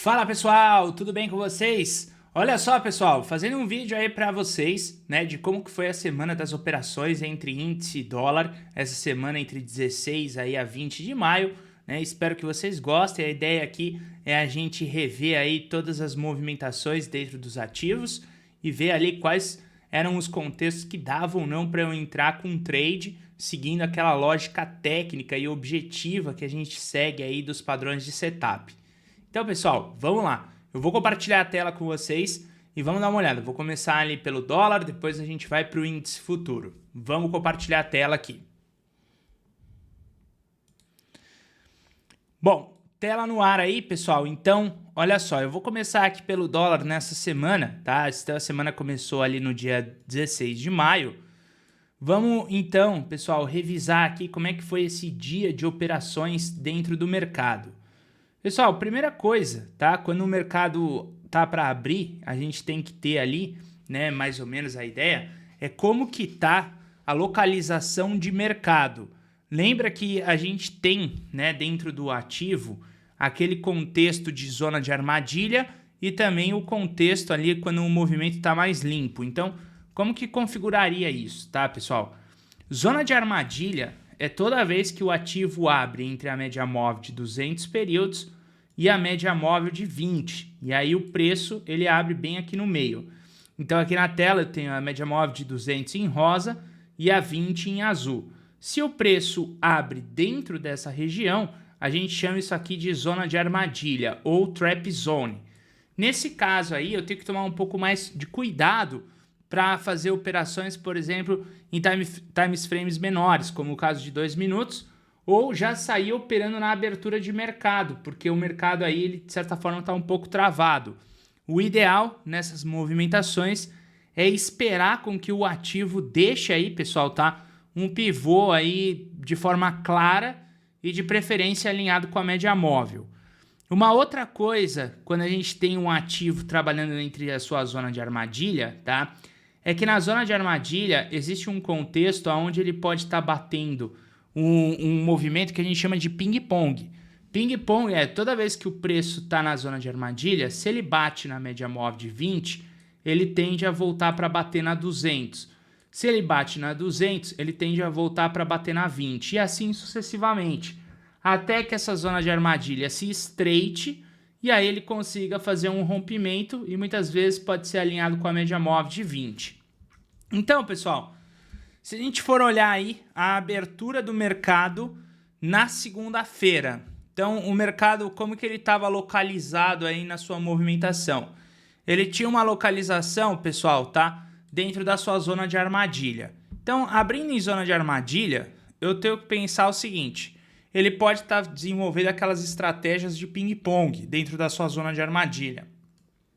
Fala pessoal, tudo bem com vocês? Olha só pessoal, fazendo um vídeo aí para vocês, né, de como que foi a semana das operações entre índice e dólar, essa semana entre 16 aí a 20 de maio, né, espero que vocês gostem. A ideia aqui é a gente rever aí todas as movimentações dentro dos ativos e ver ali quais eram os contextos que davam ou não para eu entrar com um trade, seguindo aquela lógica técnica e objetiva que a gente segue aí dos padrões de setup. Então, pessoal, vamos lá. Eu vou compartilhar a tela com vocês e vamos dar uma olhada. Vou começar ali pelo dólar, depois a gente vai para o índice futuro. Vamos compartilhar a tela aqui. Bom, tela no ar aí, pessoal. Então, olha só, eu vou começar aqui pelo dólar nessa semana, tá? Esta semana começou ali no dia 16 de maio. Vamos, então, pessoal, revisar aqui como é que foi esse dia de operações dentro do mercado. Pessoal, primeira coisa, tá? Quando o mercado tá para abrir, a gente tem que ter ali, né, mais ou menos a ideia, é como que tá a localização de mercado. Lembra que a gente tem, né, dentro do ativo, aquele contexto de zona de armadilha e também o contexto ali quando o movimento está mais limpo. Então, como que configuraria isso, tá, pessoal? Zona de armadilha é toda vez que o ativo abre entre a média móvel de 200 períodos e a média móvel de 20. E aí o preço ele abre bem aqui no meio. Então aqui na tela eu tenho a média móvel de 200 em rosa e a 20 em azul. Se o preço abre dentro dessa região, a gente chama isso aqui de zona de armadilha ou trap zone. Nesse caso aí eu tenho que tomar um pouco mais de cuidado para fazer operações, por exemplo, em times frames menores, como o caso de 2 minutos, ou já sair operando na abertura de mercado, porque o mercado aí, ele, de certa forma, está um pouco travado. O ideal nessas movimentações é esperar com que o ativo deixe aí, pessoal, tá? Um pivô aí de forma clara e de preferência alinhado com a média móvel. Uma outra coisa, quando a gente tem um ativo trabalhando entre a sua zona de armadilha, tá? É que na zona de armadilha existe um contexto onde ele pode estar batendo um movimento que a gente chama de ping-pong. Ping-pong é toda vez que o preço está na zona de armadilha, se ele bate na média móvel de 20, ele tende a voltar para bater na 200. Se ele bate na 200, ele tende a voltar para bater na 20 e assim sucessivamente, até que essa zona de armadilha se estreite e aí ele consiga fazer um rompimento e muitas vezes pode ser alinhado com a média móvel de 20. Então, pessoal, se a gente for olhar aí a abertura do mercado na segunda-feira, então o mercado, como que ele estava localizado aí na sua movimentação? Ele tinha uma localização, pessoal, tá? Dentro da sua zona de armadilha. Então, abrindo em zona de armadilha, eu tenho que pensar o seguinte: ele pode estar desenvolvendo aquelas estratégias de ping-pong dentro da sua zona de armadilha.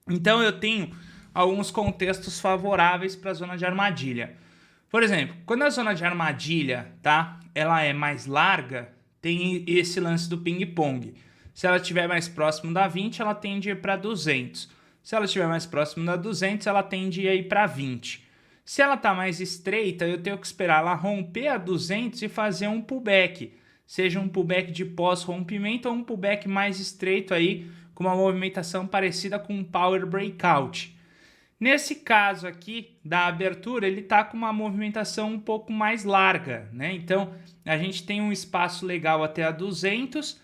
Então eu tenho alguns contextos favoráveis para a zona de armadilha. Por exemplo, quando a zona de armadilha, tá, ela é mais larga, tem esse lance do ping-pong. Se ela estiver mais próximo da 20, ela tende a ir para 200. Se ela estiver mais próximo da 200, ela tende a ir para 20. Se ela está mais estreita, eu tenho que esperar ela romper a 200 e fazer um pullback. Seja um pullback de pós-rompimento ou um pullback mais estreito aí, com uma movimentação parecida com um power breakout. Nesse caso aqui da abertura, ele está com uma movimentação um pouco mais larga, né? Então, a gente tem um espaço legal até a 200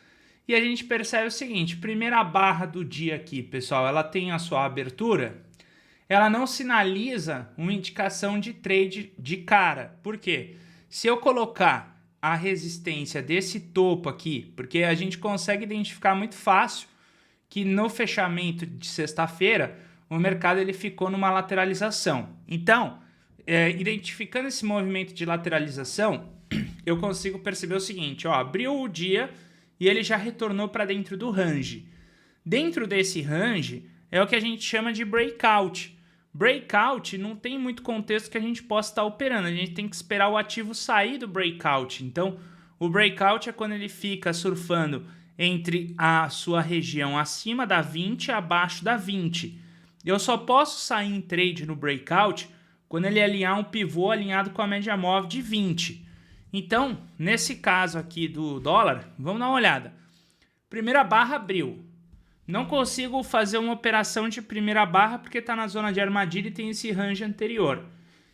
e a gente percebe o seguinte: primeira barra do dia aqui, pessoal, ela tem a sua abertura, ela não sinaliza uma indicação de trade de cara. Por quê? Se eu colocar a resistência desse topo aqui, porque a gente consegue identificar muito fácil que no fechamento de sexta-feira o mercado ele ficou numa lateralização. Então, identificando esse movimento de lateralização, eu consigo perceber o seguinte: ó, abriu o dia e ele já retornou para dentro do range. Dentro desse range é o que a gente chama de breakout. Breakout não tem muito contexto que a gente possa estar operando, a gente tem que esperar o ativo sair do breakout. Então, o breakout é quando ele fica surfando entre a sua região acima da 20 e abaixo da 20. Eu só posso sair em trade no breakout quando ele alinhar um pivô alinhado com a média móvel de 20. Então, nesse caso aqui do dólar, vamos dar uma olhada. Primeira barra abriu. não consigo fazer uma operação de primeira barra porque está na zona de armadilha e tem esse range anterior.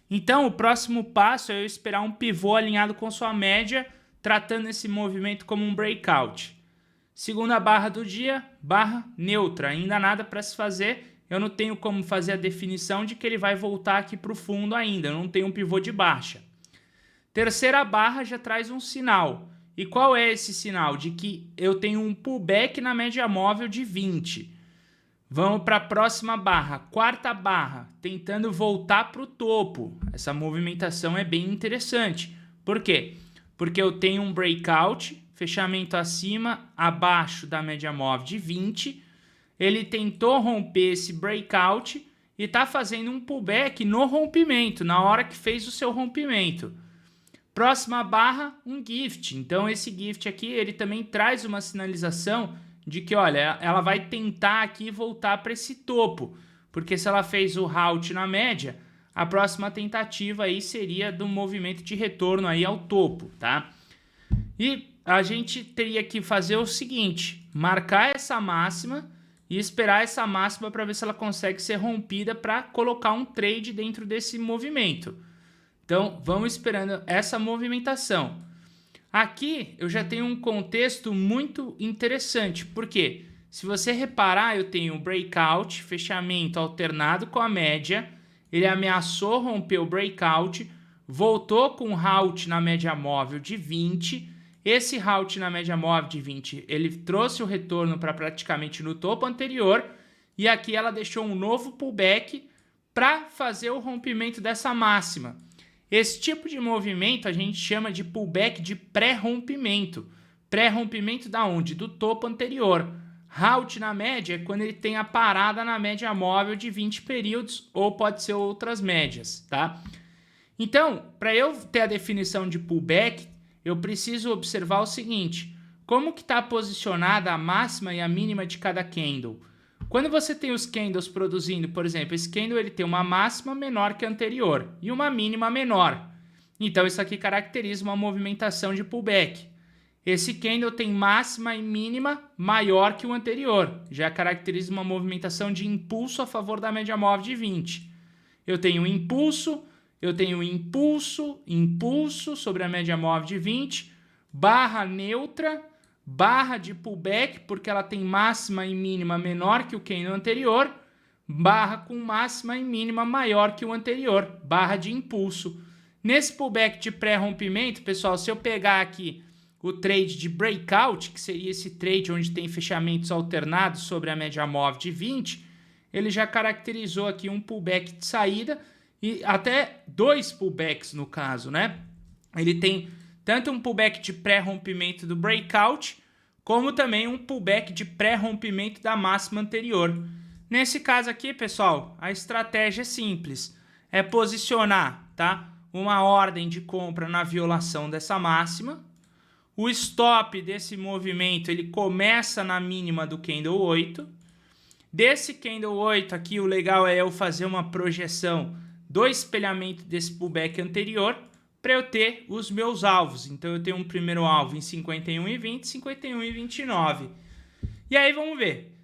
Então, o próximo passo é eu esperar um pivô alinhado com sua média, tratando esse movimento como um breakout. Segunda barra do dia, barra neutra. Ainda nada para se fazer. Eu não tenho como fazer a definição de que ele vai voltar aqui para o fundo ainda. Eu não tenho um pivô de baixa. Terceira barra já traz um sinal. E qual é esse sinal? De que eu tenho um pullback na média móvel de 20. Vamos para a próxima barra. Quarta barra, tentando voltar para o topo. Essa movimentação é bem interessante. Por quê? Porque eu tenho um breakout, fechamento acima, abaixo da média móvel de 20. Ele tentou romper esse breakout e está fazendo um pullback no rompimento, na hora que fez o seu rompimento. Próxima barra, um gift. Então esse gift aqui, ele também traz uma sinalização de que, olha, ela vai tentar aqui voltar para esse topo. Porque se ela fez o halt na média, a próxima tentativa aí seria do movimento de retorno aí ao topo, tá? E a gente teria que fazer o seguinte, marcar essa máxima e esperar essa máxima para ver se ela consegue ser rompida para colocar um trade dentro desse movimento. Então, vamos esperando essa movimentação. Aqui, eu já tenho um contexto muito interessante. Por quê? Se você reparar, eu tenho um breakout, fechamento alternado com a média. Ele ameaçou romper o breakout, voltou com um halt na média móvel de 20. Esse halt na média móvel de 20, ele trouxe o retorno para praticamente no topo anterior. E aqui ela deixou um novo pullback para fazer o rompimento dessa máxima. Esse tipo de movimento a gente chama de pullback de pré-rompimento. Pré-rompimento da onde? Do topo anterior. Halt na média é quando ele tem a parada na média móvel de 20 períodos ou pode ser outras médias, tá? Então, para eu ter a definição de pullback, eu preciso observar o seguinte, como que está posicionada a máxima e a mínima de cada candle? Quando você tem os candles produzindo, por exemplo, esse candle ele tem uma máxima menor que a anterior e uma mínima menor. Então, isso aqui caracteriza uma movimentação de pullback. Esse candle tem máxima e mínima maior que o anterior. Já caracteriza uma movimentação de impulso a favor da média móvel de 20. Eu tenho impulso, impulso sobre a média móvel de 20, barra neutra, barra de pullback, porque ela tem máxima e mínima menor que o candle anterior, barra com máxima e mínima maior que o anterior, barra de impulso. Nesse pullback de pré-rompimento, pessoal, se eu pegar aqui o trade de breakout, que seria esse trade onde tem fechamentos alternados sobre a média móvel de 20, ele já caracterizou aqui um pullback de saída e até dois pullbacks no caso, né? Ele tem tanto um pullback de pré-rompimento do breakout, como também um pullback de pré-rompimento da máxima anterior. Nesse caso aqui, pessoal, a estratégia é simples. É posicionar, tá, uma ordem de compra na violação dessa máxima. O stop desse movimento, ele começa na mínima do candle 8. Desse candle 8 aqui, o legal é eu fazer uma projeção do espelhamento desse pullback anterior, para eu ter os meus alvos. Então, eu tenho um primeiro alvo em 51,20, 51,29. E aí, vamos ver.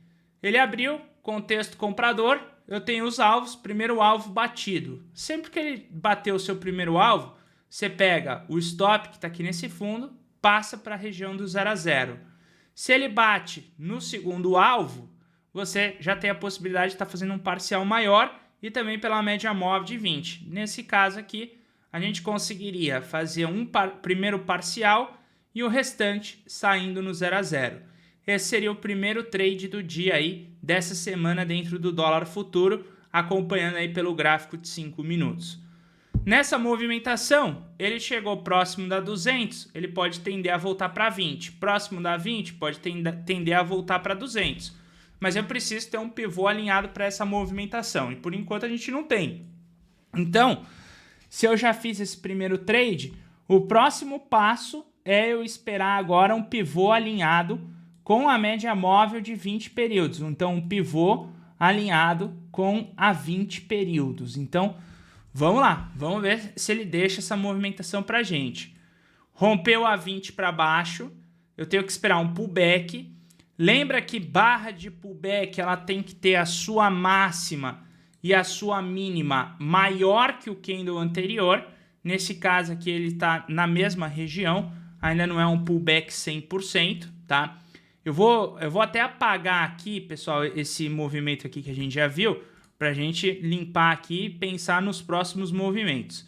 Ele abriu, contexto comprador, eu tenho os alvos, primeiro alvo batido. Sempre que ele bater o seu primeiro alvo, você pega o stop, que está aqui nesse fundo, passa para a região do 0 a 0. Se ele bate no segundo alvo, você já tem a possibilidade de estar fazendo um parcial maior e também pela média móvel de 20. Nesse caso aqui, a gente conseguiria fazer um primeiro parcial e o restante saindo no 0 a 0. Esse seria o primeiro trade do dia aí, dessa semana dentro do dólar futuro, acompanhando aí pelo gráfico de 5 minutos. Nessa movimentação, ele chegou próximo da 200, ele pode tender a voltar para 20. Próximo da 20, pode tender a voltar para 200. Mas eu preciso ter um pivô alinhado para essa movimentação, e por enquanto a gente não tem. Então, se eu já fiz esse primeiro trade, o próximo passo é eu esperar agora um pivô alinhado com a média móvel de 20 períodos. Então, um pivô alinhado com a 20 períodos. Então, vamos lá. Vamos ver se ele deixa essa movimentação para a gente. Rompeu a 20 para baixo. Eu tenho que esperar um pullback. Lembra que barra de pullback ela tem que ter a sua máxima e a sua mínima maior que o candle anterior. Nesse caso aqui ele está na mesma região, ainda não é um pullback 100%, tá? Eu vou até apagar aqui, pessoal, esse movimento aqui que a gente já viu, para a gente limpar aqui e pensar nos próximos movimentos.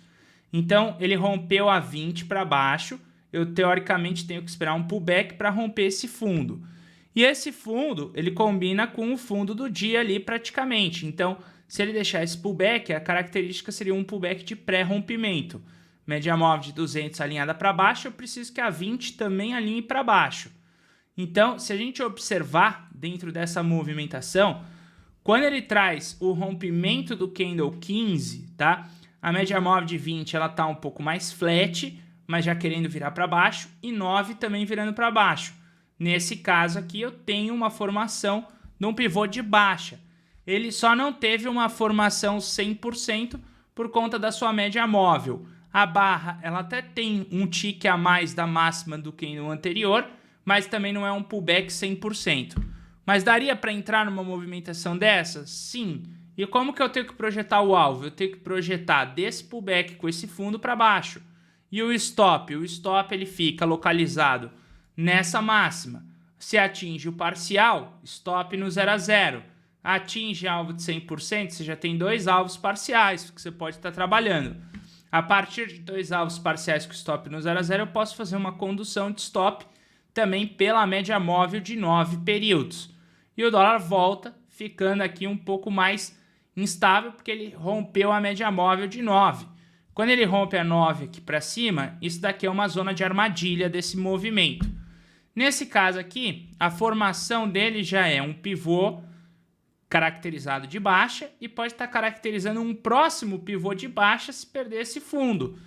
Então, ele rompeu a 20 para baixo, eu teoricamente tenho que esperar um pullback para romper esse fundo. E esse fundo, ele combina com o fundo do dia ali praticamente. Então, se ele deixar esse pullback, a característica seria um pullback de pré-rompimento. Média móvel de 200 alinhada para baixo, eu preciso que a 20 também alinhe para baixo. Então, se a gente observar dentro dessa movimentação, quando ele traz o rompimento do candle 15, tá? A média móvel de 20 ela tá um pouco mais flat, mas já querendo virar para baixo, e 9 também virando para baixo. Nesse caso aqui eu tenho uma formação de um pivô de baixa. Ele só não teve uma formação 100% por conta da sua média móvel. A barra ela até tem um tique a mais da máxima do candle anterior, mas também não é um pullback 100%. Mas daria para entrar numa movimentação dessa? Sim. E como que eu tenho que projetar o alvo? Eu tenho que projetar desse pullback com esse fundo para baixo. E o stop? O stop ele fica localizado nessa máxima. Se atinge o parcial, stop no 0 a 0. Atinge alvo de 100%, você já tem dois alvos parciais que você pode estar trabalhando. A partir de dois alvos parciais com stop no 0 a 0, eu posso fazer uma condução de stop também pela média móvel de 9 períodos. E o dólar volta, ficando aqui um pouco mais instável, porque ele rompeu a média móvel de 9. Quando ele rompe a 9 aqui para cima, isso daqui é uma zona de armadilha desse movimento. Nesse caso aqui, a formação dele já é um pivô caracterizado de baixa e pode estar caracterizando um próximo pivô de baixa se perder esse fundo.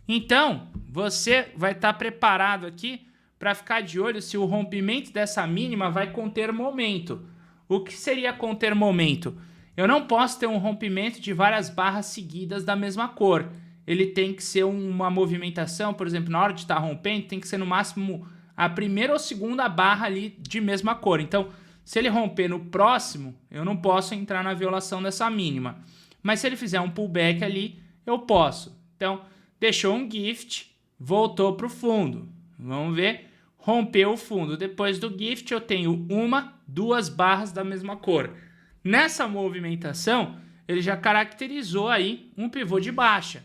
Então, você vai estar preparado aqui para ficar de olho se o rompimento dessa mínima vai conter momento. O que seria conter momento? Eu não posso ter um rompimento de várias barras seguidas da mesma cor. Ele tem que ser uma movimentação, por exemplo, na hora de estar rompendo, tem que ser no máximo a primeira ou segunda barra ali de mesma cor. Então, se ele romper no próximo, eu não posso entrar na violação dessa mínima. Mas se ele fizer um pullback ali, eu posso. Então, deixou um gift, voltou para o fundo. Vamos ver. Rompeu o fundo. Depois do gift eu tenho uma, duas barras da mesma cor. Nessa movimentação, ele já caracterizou aí um pivô de baixa.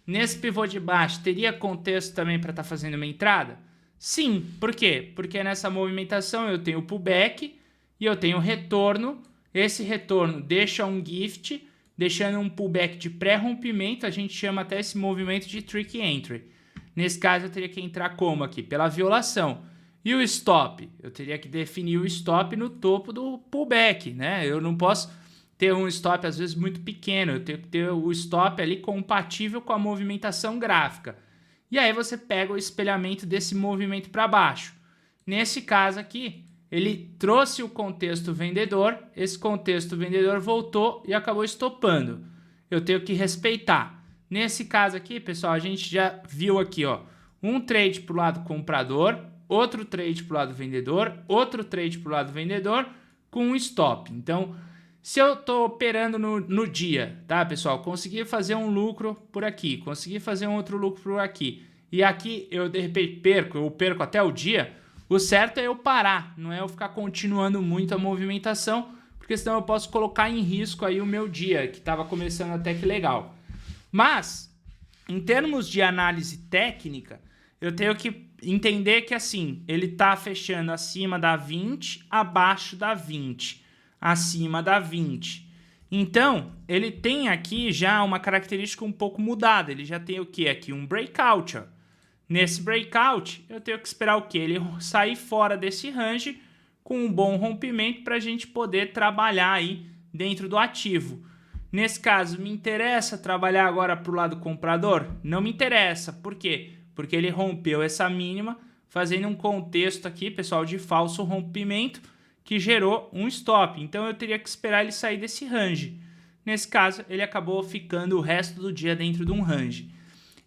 Nesse pivô de baixa, teria contexto também para estar fazendo uma entrada? Sim. Por quê? Porque nessa movimentação eu tenho pullback e eu tenho retorno. Esse retorno deixa um gift, deixando um pullback de pré-rompimento. A gente chama até esse movimento de trick entry. Nesse caso, eu teria que entrar como aqui? Pela violação. E o stop? Eu teria que definir o stop no topo do pullback, né? Eu não posso ter um stop, às vezes, muito pequeno. Eu tenho que ter o stop ali compatível com a movimentação gráfica. E aí você pega o espelhamento desse movimento para baixo. Nesse caso aqui, ele trouxe o contexto vendedor. Esse contexto vendedor voltou e acabou estopando. Eu tenho que respeitar. Nesse caso aqui, pessoal, a gente já viu aqui, ó, um trade para o lado comprador, outro trade para o lado vendedor, outro trade para o lado vendedor com um stop. Então, se eu estou operando no dia, tá, pessoal, consegui fazer um lucro por aqui, consegui fazer um outro lucro por aqui, e aqui eu de repente perco até o dia, o certo é eu parar, não é eu ficar continuando muito a movimentação, porque senão eu posso colocar em risco aí o meu dia, que estava começando até que legal. Mas, em termos de análise técnica, eu tenho que entender que assim, ele está fechando acima da 20, abaixo da 20, acima da 20. Então, ele tem aqui já uma característica um pouco mudada. Ele já tem o que aqui? Um breakout. Ó. Nesse breakout, eu tenho que esperar o que? Ele sair fora desse range com um bom rompimento para a gente poder trabalhar aí dentro do ativo. Nesse caso, me interessa trabalhar agora para o lado comprador? Não me interessa. Por quê? Porque ele rompeu essa mínima, fazendo um contexto aqui, pessoal, de falso rompimento, que gerou um stop. Então, eu teria que esperar ele sair desse range. Nesse caso, ele acabou ficando o resto do dia dentro de um range.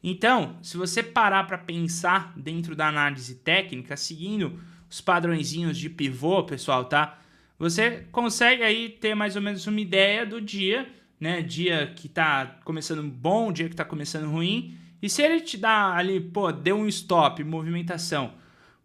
Então, se você parar para pensar dentro da análise técnica, seguindo os padrõezinhos de pivô, pessoal, tá? Você consegue aí ter mais ou menos uma ideia do dia, né? Dia que tá começando bom, dia que tá começando ruim. E se ele te dá ali, pô, deu um stop, movimentação,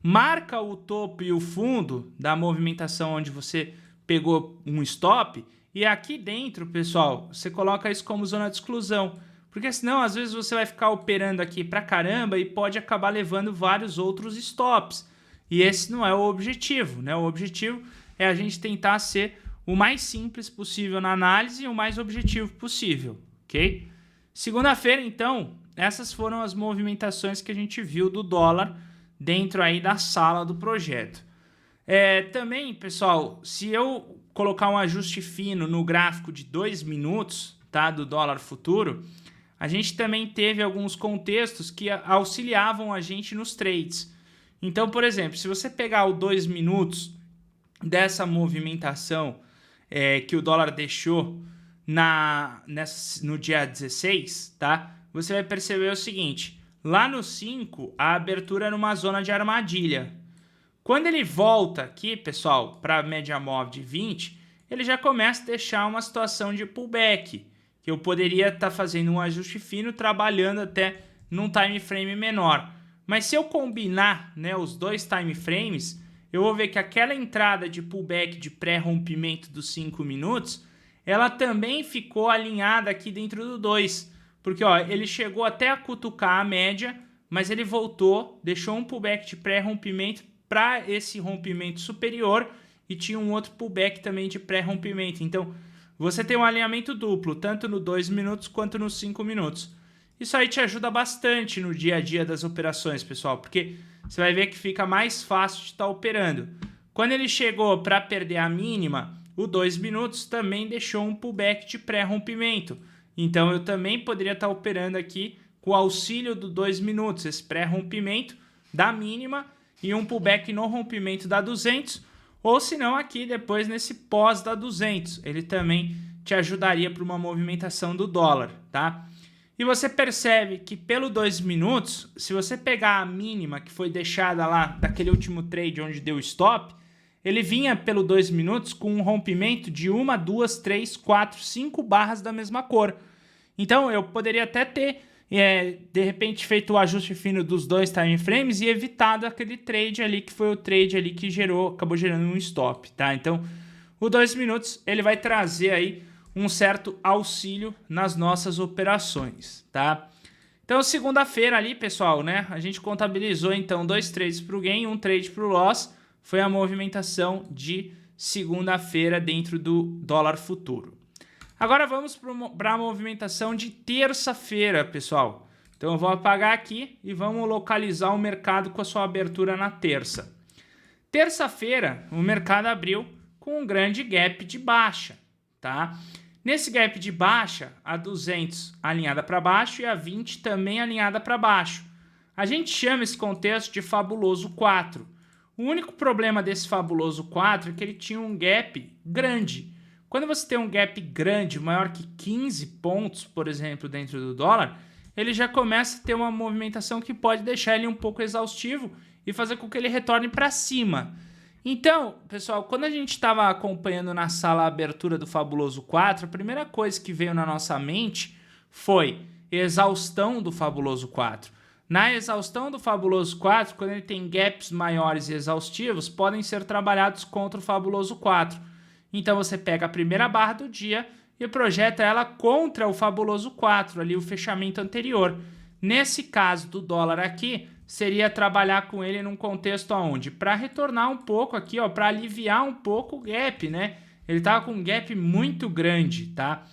marca o topo e o fundo da movimentação onde você pegou um stop, e aqui dentro, pessoal, você coloca isso como zona de exclusão. Porque senão, às vezes, você vai ficar operando aqui pra caramba e pode acabar levando vários outros stops. E esse não é o objetivo, né? O objetivo é a gente tentar ser o mais simples possível na análise e o mais objetivo possível, ok? Segunda-feira, então, essas foram as movimentações que a gente viu do dólar dentro aí da sala do projeto. Também, pessoal, se eu colocar um ajuste fino no gráfico de 2 minutos, tá, do dólar futuro, a gente também teve alguns contextos que auxiliavam a gente nos trades. Então, por exemplo, se você pegar o 2 minutos dessa movimentação que o dólar deixou no dia 16, tá? Você vai perceber o seguinte, lá no 5, a abertura é numa zona de armadilha. Quando ele volta aqui, pessoal, para a média móvel de 20, ele já começa a deixar uma situação de pullback, que eu poderia estar fazendo um ajuste fino, trabalhando até num time frame menor. Mas se eu combinar, né, os dois time frames, eu vou ver que aquela entrada de pullback de pré-rompimento dos 5 minutos, ela também ficou alinhada aqui dentro do 2. Porque ó, ele chegou até a cutucar a média, mas ele voltou, deixou um pullback de pré-rompimento para esse rompimento superior e tinha um outro pullback também de pré-rompimento. Então, você tem um alinhamento duplo, tanto no 2 minutos quanto nos 5 minutos. Isso aí te ajuda bastante no dia a dia das operações, pessoal, porque você vai ver que fica mais fácil de estar operando. Quando ele chegou para perder a mínima, o 2 minutos também deixou um pullback de pré-rompimento. Então, eu também poderia estar operando aqui com o auxílio do 2 minutos, esse pré-rompimento da mínima e um pullback no rompimento da 200, ou se não aqui depois nesse pós da 200. Ele também te ajudaria para uma movimentação do dólar, tá? E você percebe que pelo 2 minutos, se você pegar a mínima que foi deixada lá daquele último trade onde deu stop, ele vinha pelo 2 minutos com um rompimento de 1, 2, 3, 4, 5 barras da mesma cor. Então eu poderia até ter, de repente, feito o ajuste fino dos dois time frames e evitado aquele trade ali que foi o trade ali que acabou gerando um stop, tá? Então o 2 minutos ele vai trazer aí um certo auxílio nas nossas operações, tá? Então, segunda-feira ali, pessoal, né? A gente contabilizou, então, 2 trades para o gain, 1 trade para o loss. Foi a movimentação de segunda-feira dentro do dólar futuro. Agora, vamos para a movimentação de terça-feira, pessoal. Então, eu vou apagar aqui e vamos localizar o mercado com a sua abertura na terça. Terça-feira, o mercado abriu com um grande gap de baixa, tá? Nesse gap de baixa, a 200 alinhada para baixo e a 20 também alinhada para baixo. A gente chama esse contexto de fabuloso 4. O único problema desse fabuloso 4 é que ele tinha um gap grande. Quando você tem um gap grande, maior que 15 pontos, por exemplo, dentro do dólar, ele já começa a ter uma movimentação que pode deixar ele um pouco exaustivo e fazer com que ele retorne para cima. Então, pessoal, quando a gente estava acompanhando na sala a abertura do Fabuloso 4, a primeira coisa que veio na nossa mente foi exaustão do Fabuloso 4. Na exaustão do Fabuloso 4, quando ele tem gaps maiores e exaustivos, podem ser trabalhados contra o Fabuloso 4. Então você pega a primeira barra do dia e projeta ela contra o Fabuloso 4, ali o fechamento anterior. Nesse caso do dólar aqui, seria trabalhar com ele num contexto aonde? Para retornar um pouco aqui, ó, para aliviar um pouco o gap, né? Ele estava com um gap muito grande, tá?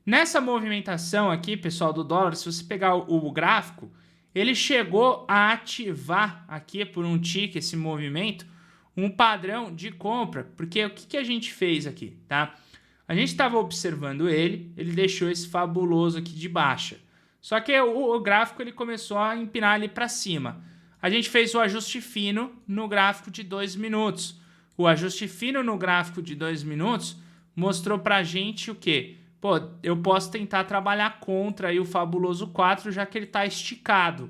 Nessa movimentação aqui, pessoal, do dólar, se você pegar o gráfico, ele chegou a ativar aqui por um tick, esse movimento, um padrão de compra. Porque o que a gente fez aqui, tá? A gente estava observando ele deixou esse fabuloso aqui de baixa. Só que o gráfico ele começou a empinar ali para cima. A gente fez o ajuste fino no gráfico de 2 minutos. O ajuste fino no gráfico de 2 minutos mostrou para a gente o quê? Pô, eu posso tentar trabalhar contra aí o fabuloso 4, já que ele está esticado.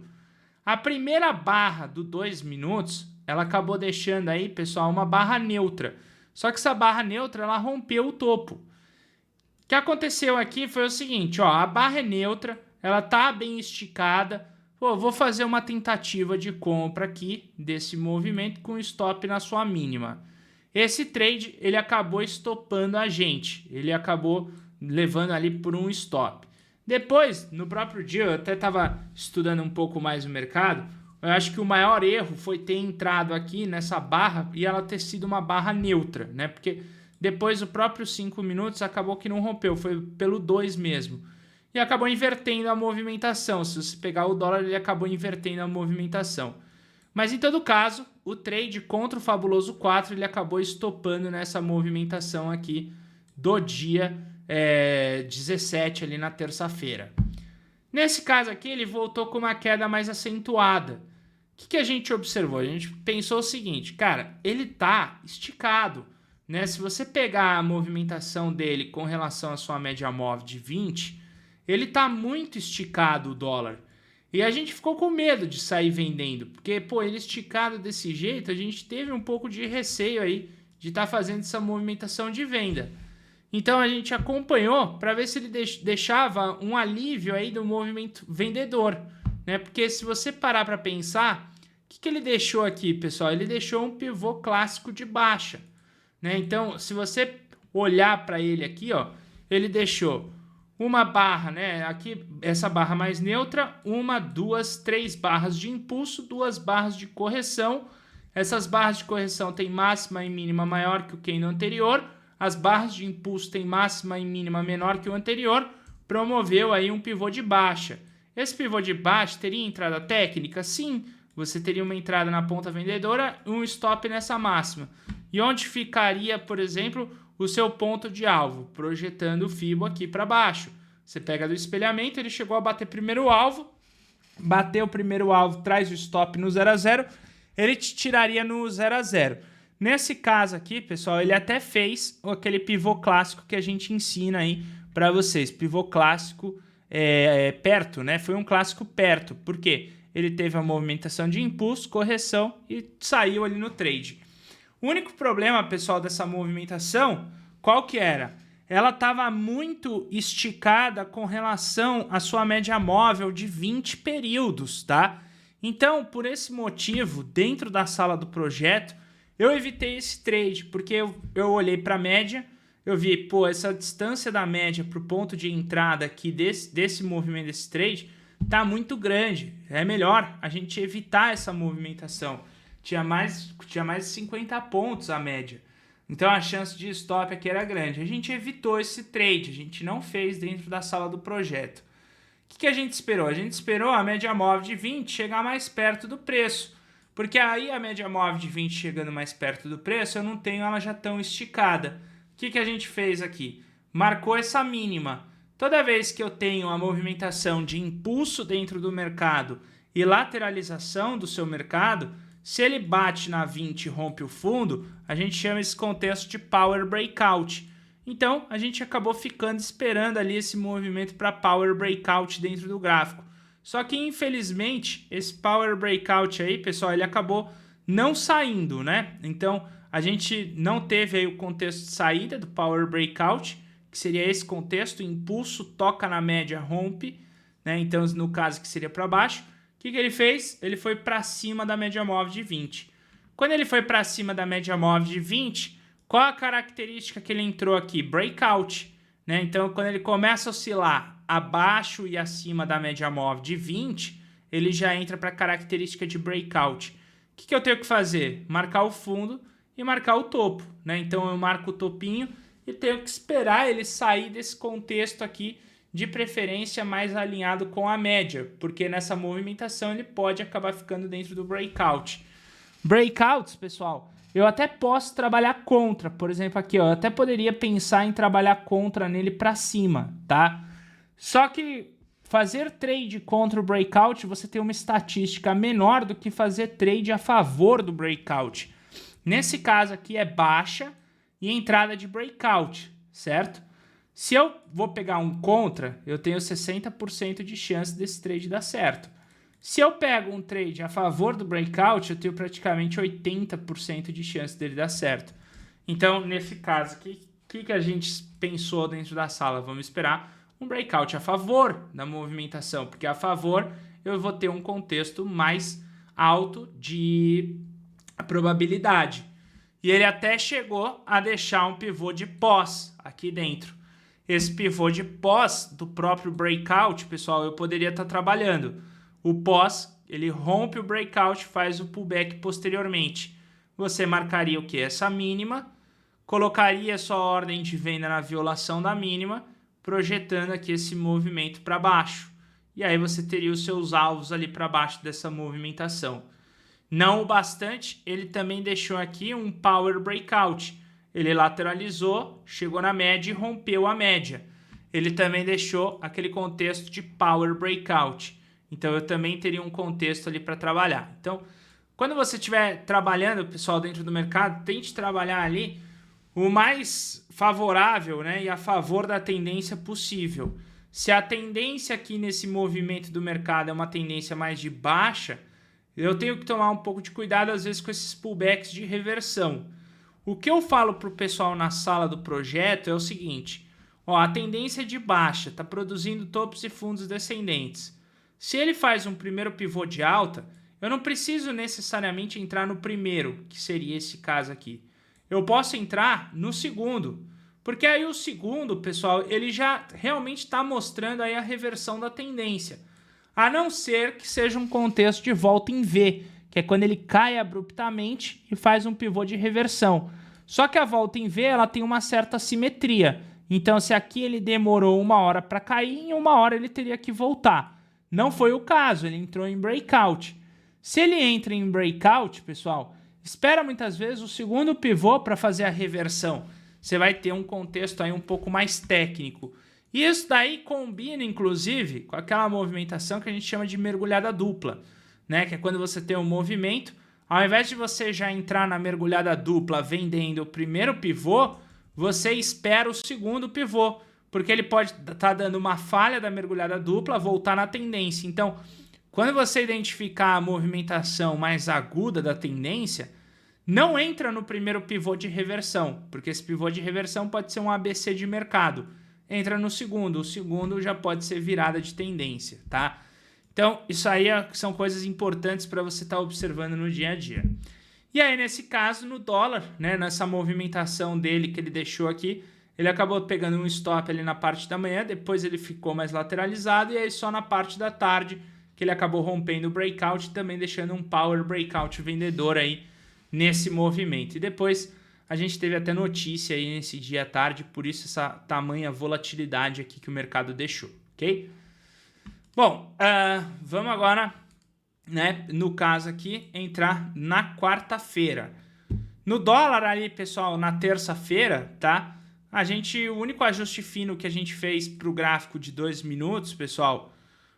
A primeira barra do 2 minutos, ela acabou deixando aí, pessoal, uma barra neutra. Só que essa barra neutra, ela rompeu o topo. O que aconteceu aqui foi o seguinte, ó, a barra é neutra, ela tá bem esticada. Pô, vou fazer uma tentativa de compra aqui desse movimento com stop na sua mínima. Esse trade, ele acabou estopando a gente, ele acabou levando ali por um stop. Depois, no próprio dia, eu até estava estudando um pouco mais o mercado, eu acho que o maior erro foi ter entrado aqui nessa barra e ela ter sido uma barra neutra, né? Porque depois o próprio 5 minutos acabou que não rompeu, foi pelo 2 mesmo. E acabou invertendo a movimentação. Se você pegar o dólar, ele acabou invertendo a movimentação. Mas em todo caso, o trade contra o Fabuloso 4, ele acabou estopando nessa movimentação aqui do dia 17 ali na terça-feira. Nesse caso aqui, ele voltou com uma queda mais acentuada. O que a gente observou? A gente pensou o seguinte, cara, ele tá esticado, né? Se você pegar a movimentação dele com relação à sua média móvel de 20, ele tá muito esticado o dólar. E a gente ficou com medo de sair vendendo, porque, pô, ele esticado desse jeito, a gente teve um pouco de receio aí de estar fazendo essa movimentação de venda. Então a gente acompanhou para ver se ele deixava um alívio aí do movimento vendedor, né? Porque se você parar para pensar, o que ele deixou aqui, pessoal? Ele deixou um pivô clássico de baixa, né? Então, se você olhar para ele aqui, ó, ele deixou uma barra, né? Aqui, essa barra mais neutra, 1, 2, 3 barras de impulso, 2 barras de correção. Essas barras de correção têm máxima e mínima maior que o candle anterior. As barras de impulso têm máxima e mínima menor que o anterior. Promoveu aí um pivô de baixa. Esse pivô de baixa teria entrada técnica? Sim. Você teria uma entrada na ponta vendedora e um stop nessa máxima. E onde ficaria, por exemplo, o seu ponto de alvo, projetando o Fibo aqui para baixo. Você pega do espelhamento, ele chegou a bater primeiro alvo, bateu o primeiro alvo, traz o stop no 0 a 0, ele te tiraria no 0 a 0. Nesse caso aqui, pessoal, ele até fez aquele pivô clássico que a gente ensina aí para vocês, pivô clássico perto, né? Foi um clássico perto, porque ele teve a movimentação de impulso, correção e saiu ali no trade. O único problema, pessoal, dessa movimentação, qual que era? Ela estava muito esticada com relação à sua média móvel de 20 períodos, tá? Então, por esse motivo, dentro da sala do projeto, eu evitei esse trade, porque eu olhei para a média, eu vi, pô, essa distância da média para o ponto de entrada aqui desse movimento, desse trade, tá muito grande. É melhor a gente evitar essa movimentação. Tinha mais de 50 pontos a média. Então a chance de stop aqui era grande. A gente evitou esse trade, a gente não fez dentro da sala do projeto. O que a gente esperou? A gente esperou a média móvel de 20 chegar mais perto do preço. Porque aí a média móvel de 20 chegando mais perto do preço, eu não tenho ela já tão esticada. O que a gente fez aqui? Marcou essa mínima. Toda vez que eu tenho a movimentação de impulso dentro do mercado e lateralização do seu mercado, se ele bate na 20 e rompe o fundo, a gente chama esse contexto de Power Breakout. Então, a gente acabou ficando esperando ali esse movimento para Power Breakout dentro do gráfico. Só que, infelizmente, esse Power Breakout aí, pessoal, ele acabou não saindo, né? Então, a gente não teve aí o contexto de saída do Power Breakout, que seria esse contexto, impulso, toca na média, rompe, né? Então, no caso que seria para baixo. O que ele fez? Ele foi para cima da média móvel de 20. Quando ele foi para cima da média móvel de 20, qual a característica que ele entrou aqui? Breakout, né? Então, quando ele começa a oscilar abaixo e acima da média móvel de 20, ele já entra para a característica de breakout. O que eu tenho que fazer? Marcar o fundo e marcar o topo, né? Então, eu marco o topinho e tenho que esperar ele sair desse contexto aqui, de preferência mais alinhado com a média, porque nessa movimentação ele pode acabar ficando dentro do breakout. Breakouts, pessoal, eu até posso trabalhar contra, por exemplo aqui, ó, eu até poderia pensar em trabalhar contra nele para cima, tá? Só que fazer trade contra o breakout, você tem uma estatística menor do que fazer trade a favor do breakout. Nesse caso aqui é baixa e entrada de breakout, certo? Se eu vou pegar um contra, eu tenho 60% de chance desse trade dar certo. Se eu pego um trade a favor do breakout, eu tenho praticamente 80% de chance dele dar certo. Então, nesse caso, o que a gente pensou dentro da sala? Vamos esperar um breakout a favor da movimentação, porque a favor eu vou ter um contexto mais alto de probabilidade. E ele até chegou a deixar um pivô de pós aqui dentro. Esse pivô de pós do próprio breakout, pessoal, eu poderia estar trabalhando. O pós, ele rompe o breakout, faz o pullback posteriormente. Você marcaria o que? Essa mínima, colocaria sua ordem de venda na violação da mínima, projetando aqui esse movimento para baixo. E aí você teria os seus alvos ali para baixo dessa movimentação. Não o bastante, ele também deixou aqui um power breakout. Ele lateralizou, chegou na média e rompeu a média. Ele também deixou aquele contexto de power breakout. Então eu também teria um contexto ali para trabalhar. Então, quando você estiver trabalhando, pessoal, dentro do mercado, tente trabalhar ali o mais favorável, né, e a favor da tendência possível. Se a tendência aqui nesse movimento do mercado é uma tendência mais de baixa, eu tenho que tomar um pouco de cuidado às vezes com esses pullbacks de reversão. O que eu falo para o pessoal na sala do projeto é o seguinte: ó, a tendência é de baixa, está produzindo topos e fundos descendentes. Se ele faz um primeiro pivô de alta, eu não preciso necessariamente entrar no primeiro, que seria esse caso aqui. Eu posso entrar no segundo, porque aí o segundo, pessoal, ele já realmente está mostrando aí a reversão da tendência. A não ser que seja um contexto de volta em V, que é quando ele cai abruptamente e faz um pivô de reversão. Só que a volta em V ela tem uma certa simetria. Então, se aqui ele demorou 1 hora para cair, em 1 hora ele teria que voltar. Não foi o caso, ele entrou em breakout. Se ele entra em breakout, pessoal, espera muitas vezes o segundo pivô para fazer a reversão. Você vai ter um contexto aí um pouco mais técnico. E isso daí combina, inclusive, com aquela movimentação que a gente chama de mergulhada dupla, né? Que é quando você tem um movimento, ao invés de você já entrar na mergulhada dupla vendendo o primeiro pivô, você espera o segundo pivô, porque ele pode estar dando uma falha da mergulhada dupla, voltar na tendência. Então, quando você identificar a movimentação mais aguda da tendência, não entra no primeiro pivô de reversão, porque esse pivô de reversão pode ser um ABC de mercado. Entra no segundo, o segundo já pode ser virada de tendência, tá? Então, isso aí são coisas importantes para você estar observando no dia a dia. E aí, nesse caso, no dólar, né, nessa movimentação dele que ele deixou aqui, ele acabou pegando um stop ali na parte da manhã, depois ele ficou mais lateralizado, e aí só na parte da tarde que ele acabou rompendo o breakout, também deixando um power breakout vendedor aí nesse movimento. E depois a gente teve até notícia aí nesse dia à tarde, por isso essa tamanha volatilidade aqui que o mercado deixou, ok? Bom, vamos agora, né, no caso aqui, entrar na quarta-feira. No dólar ali, pessoal, na terça-feira, tá? O único ajuste fino que a gente fez para o gráfico de 2 minutos, pessoal,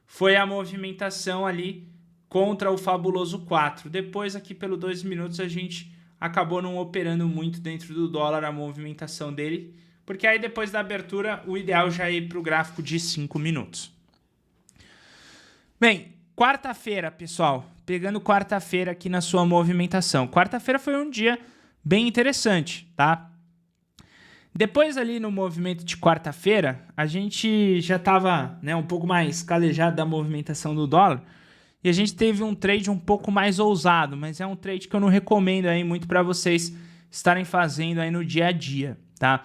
foi a movimentação ali contra o fabuloso 4. Depois aqui pelo 2 minutos a gente acabou não operando muito dentro do dólar a movimentação dele, porque aí depois da abertura o ideal já é ir para o gráfico de 5 minutos. Bem, quarta-feira, pessoal, pegando quarta-feira aqui na sua movimentação. Quarta-feira foi um dia bem interessante, tá? Depois ali no movimento de quarta-feira, a gente já estava, né, um pouco mais calejado da movimentação do dólar e a gente teve um trade um pouco mais ousado, mas é um trade que eu não recomendo aí muito para vocês estarem fazendo aí no dia a dia, tá?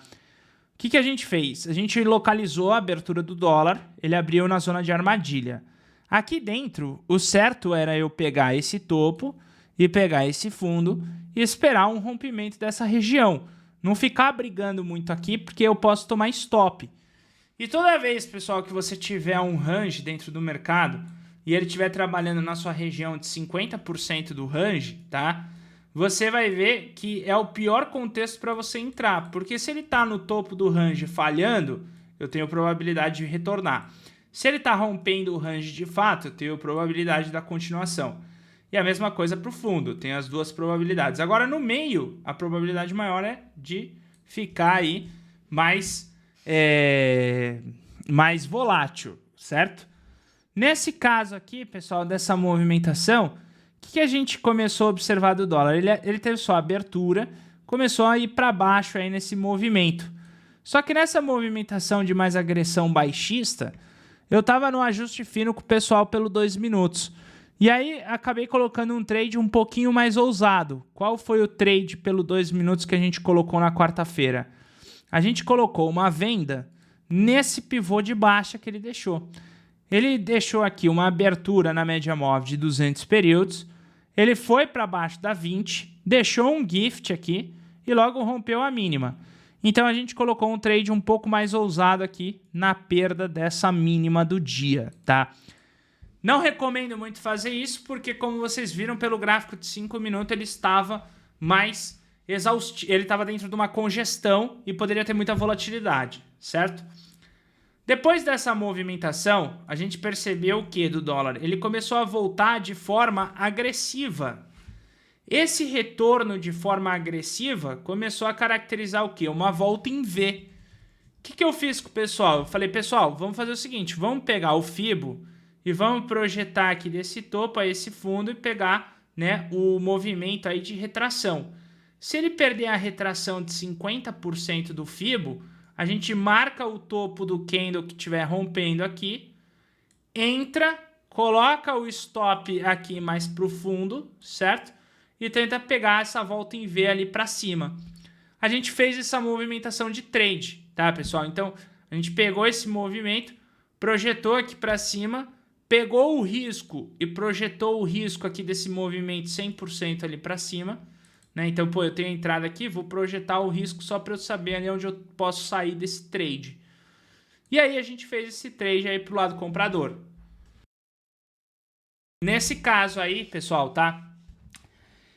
O que a gente fez? A gente localizou a abertura do dólar, ele abriu na zona de armadilha. Aqui dentro, o certo era eu pegar esse topo e pegar esse fundo e esperar um rompimento dessa região. Não ficar brigando muito aqui, porque eu posso tomar stop. E toda vez, pessoal, que você tiver um range dentro do mercado e ele estiver trabalhando na sua região de 50% do range, tá? Você vai ver que é o pior contexto para você entrar, porque se ele está no topo do range falhando, eu tenho probabilidade de retornar. Se ele está rompendo o range de fato, eu tenho probabilidade da continuação. E a mesma coisa para o fundo, tem as duas probabilidades. Agora, no meio, a probabilidade maior é de ficar aí mais volátil, certo? Nesse caso aqui, pessoal, dessa movimentação, o que a gente começou a observar do dólar? Ele teve sua abertura, começou a ir para baixo aí nesse movimento. Só que nessa movimentação de mais agressão baixista, eu estava no ajuste fino com o pessoal pelo 2 minutos. E aí acabei colocando um trade um pouquinho mais ousado. Qual foi o trade pelo 2 minutos que a gente colocou na quarta-feira? A gente colocou uma venda nesse pivô de baixa que ele deixou. Ele deixou aqui uma abertura na média móvel de 200 períodos. Ele foi para baixo da 20, deixou um gift aqui e logo rompeu a mínima. Então a gente colocou um trade um pouco mais ousado aqui na perda dessa mínima do dia, tá? Não recomendo muito fazer isso porque, como vocês viram pelo gráfico de 5 minutos, ele estava mais exaustivo, ele estava dentro de uma congestão e poderia ter muita volatilidade, certo? Depois dessa movimentação, a gente percebeu o que do dólar? Ele começou a voltar de forma agressiva. Esse retorno de forma agressiva começou a caracterizar o quê? Uma volta em V. O que eu fiz com o pessoal? Eu falei, pessoal, vamos fazer o seguinte, vamos pegar o Fibo e vamos projetar aqui desse topo a esse fundo e pegar, né, o movimento aí de retração. Se ele perder a retração de 50% do Fibo, a gente marca o topo do candle que estiver rompendo aqui, entra, coloca o stop aqui mais para o fundo, certo? E tenta pegar essa volta em V ali para cima. A gente fez essa movimentação de trade, tá, pessoal? Então, a gente pegou esse movimento, projetou aqui para cima, pegou o risco e projetou o risco aqui desse movimento 100% ali para cima, né? Então, pô, eu tenho a entrada aqui, vou projetar o risco só para eu saber ali onde eu posso sair desse trade. E aí a gente fez esse trade aí pro lado comprador. Nesse caso aí, pessoal, tá?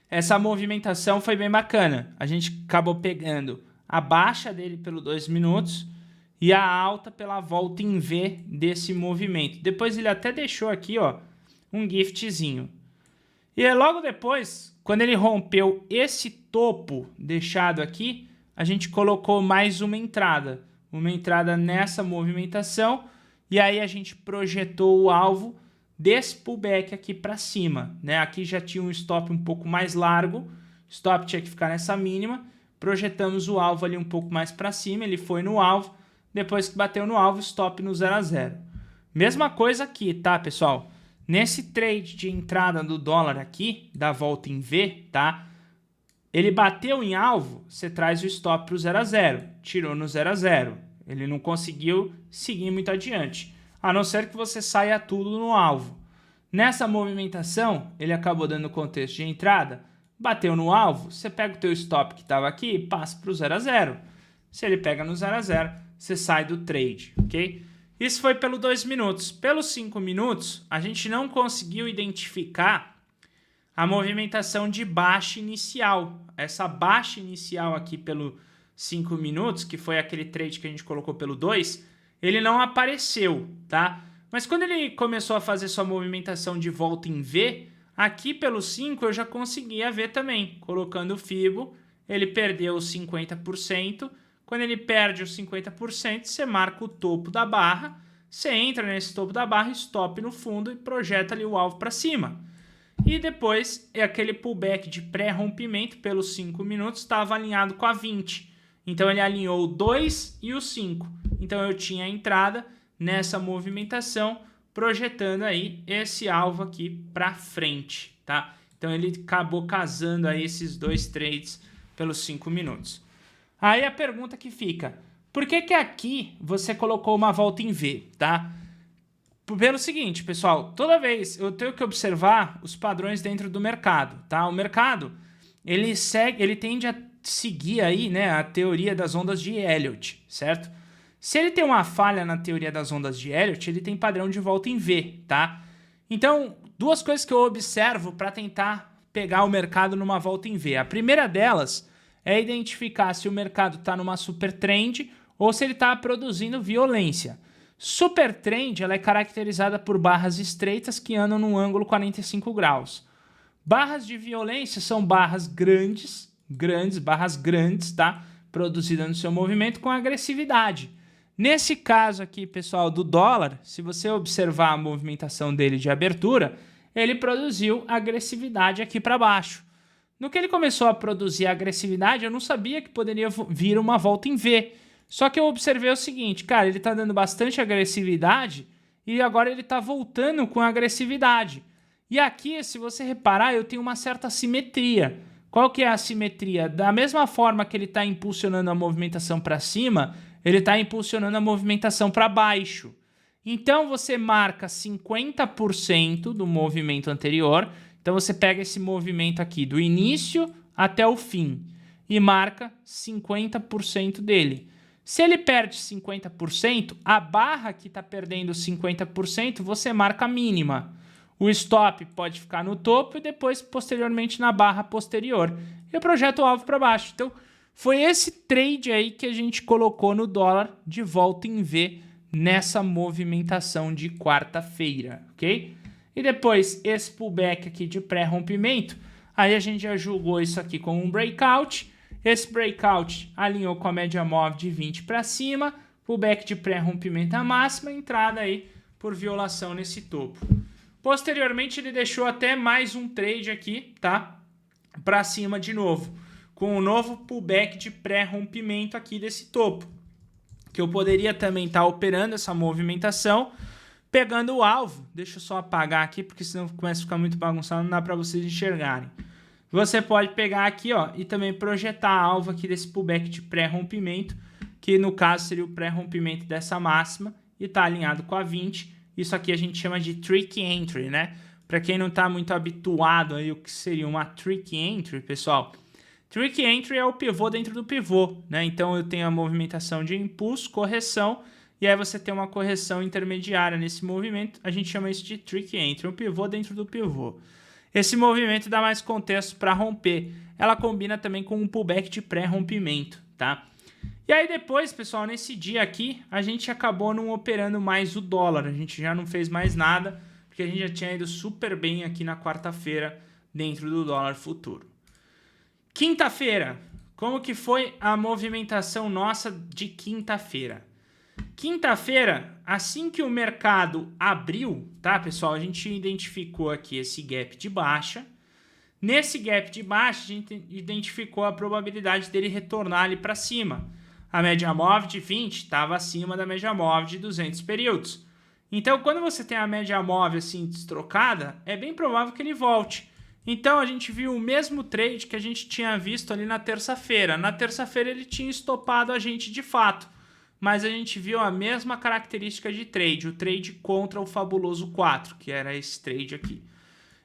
Essa movimentação foi bem bacana. A gente acabou pegando a baixa dele pelo 2 minutos e a alta pela volta em V desse movimento. Depois ele até deixou aqui, ó, um giftzinho. E logo depois, quando ele rompeu esse topo deixado aqui, a gente colocou mais uma entrada nessa movimentação e aí a gente projetou o alvo desse pullback aqui para cima, né? Aqui já tinha um stop um pouco mais largo, stop tinha que ficar nessa mínima, projetamos o alvo ali um pouco mais para cima, ele foi no alvo, depois que bateu no alvo, stop no 0 a 0. Mesma coisa aqui, tá, pessoal? Nesse trade de entrada do dólar aqui, da volta em V, tá? Ele bateu em alvo, você traz o stop para o 0 a 0, tirou no 0 a 0, ele não conseguiu seguir muito adiante. A não ser que você saia tudo no alvo. Nessa movimentação, ele acabou dando contexto de entrada, bateu no alvo, você pega o teu stop que estava aqui e passa para o 0 a 0. Se ele pega no 0 a 0, você sai do trade, ok? Isso foi pelo 2 minutos. Pelos 5 minutos, a gente não conseguiu identificar a movimentação de baixa inicial. Essa baixa inicial aqui pelo 5 minutos, que foi aquele trade que a gente colocou pelo 2, ele não apareceu, tá? Mas quando ele começou a fazer sua movimentação de volta em V, aqui pelo 5 eu já conseguia ver também. Colocando o Fibo, ele perdeu os 50%. Quando ele perde os 50%, você marca o topo da barra, você entra nesse topo da barra, stop no fundo e projeta ali o alvo para cima. E depois, aquele pullback de pré-rompimento pelos 5 minutos estava alinhado com a 20. Então ele alinhou o 2 e o 5. Então eu tinha a entrada nessa movimentação, projetando aí esse alvo aqui para frente, tá? Então ele acabou casando aí esses dois trades pelos 5 minutos. Aí a pergunta que fica, por que que aqui você colocou uma volta em V, tá? Pelo seguinte, pessoal, toda vez eu tenho que observar os padrões dentro do mercado, tá? O mercado, ele tende a seguir aí, né, a teoria das ondas de Elliott, certo? Se ele tem uma falha na teoria das ondas de Elliott, ele tem padrão de volta em V, tá? Então, duas coisas que eu observo para tentar pegar o mercado numa volta em V. A primeira delas é identificar se o mercado está numa super trend ou se ele está produzindo violência. Super trend ela é caracterizada por barras estreitas que andam num ângulo 45 graus. Barras de violência são barras barras grandes, tá? Produzidas no seu movimento com agressividade. Nesse caso aqui, pessoal, do dólar, se você observar a movimentação dele de abertura, ele produziu agressividade aqui para baixo. No que ele começou a produzir agressividade, eu não sabia que poderia vir uma volta em V. Só que eu observei o seguinte, cara, ele está dando bastante agressividade e agora ele está voltando com agressividade. E aqui, se você reparar, eu tenho uma certa simetria. Qual que é a simetria? Da mesma forma que ele está impulsionando a movimentação para cima, ele está impulsionando a movimentação para baixo. Então, você marca 50% do movimento anterior. Então, você pega esse movimento aqui do início até o fim e marca 50% dele. Se ele perde 50%, a barra que está perdendo 50%, você marca a mínima. O stop pode ficar no topo e depois, posteriormente, na barra posterior. E eu projeto o alvo para baixo. Então, foi esse trade aí que a gente colocou no dólar de volta em V nessa movimentação de quarta-feira, ok? E depois, esse pullback aqui de pré-rompimento, aí a gente já julgou isso aqui como um breakout. Esse breakout alinhou com a média móvel de 20 para cima, pullback de pré-rompimento à máxima, entrada aí por violação nesse topo. Posteriormente, ele deixou até mais um trade aqui, tá? Para cima de novo, com um novo pullback de pré-rompimento aqui desse topo, que eu poderia também estar operando essa movimentação, pegando o alvo. Deixa eu só apagar aqui, porque senão começa a ficar muito bagunçado, não dá para vocês enxergarem. Você pode pegar aqui, ó, e também projetar alvo aqui desse pullback de pré-rompimento, que no caso seria o pré-rompimento dessa máxima, e está alinhado com a 20. Isso aqui a gente chama de trick entry, né? Para quem não está muito habituado aí o que seria uma trick entry, pessoal, trick entry é o pivô dentro do pivô, né? Então eu tenho a movimentação de impulso, correção, e aí você tem uma correção intermediária nesse movimento. A gente chama isso de trick entry, um pivô dentro do pivô. Esse movimento dá mais contexto para romper. Ela combina também com um pullback de pré-rompimento, tá? E aí depois, pessoal, nesse dia aqui, a gente acabou não operando mais o dólar. A gente já não fez mais nada, porque a gente já tinha ido super bem aqui na quarta-feira dentro do dólar futuro. Quinta-feira, como que foi a movimentação nossa de quinta-feira? Quinta-feira, assim que o mercado abriu, tá, pessoal? A gente identificou aqui esse gap de baixa. Nesse gap de baixa, a gente identificou a probabilidade dele retornar ali para cima. A média móvel de 20 estava acima da média móvel de 200 períodos. Então, quando você tem a média móvel assim destrocada, é bem provável que ele volte. Então, a gente viu o mesmo trade que a gente tinha visto ali na terça-feira. Na terça-feira, ele tinha estopado a gente de fato. Mas a gente viu a mesma característica de trade, o trade contra o fabuloso 4, que era esse trade aqui.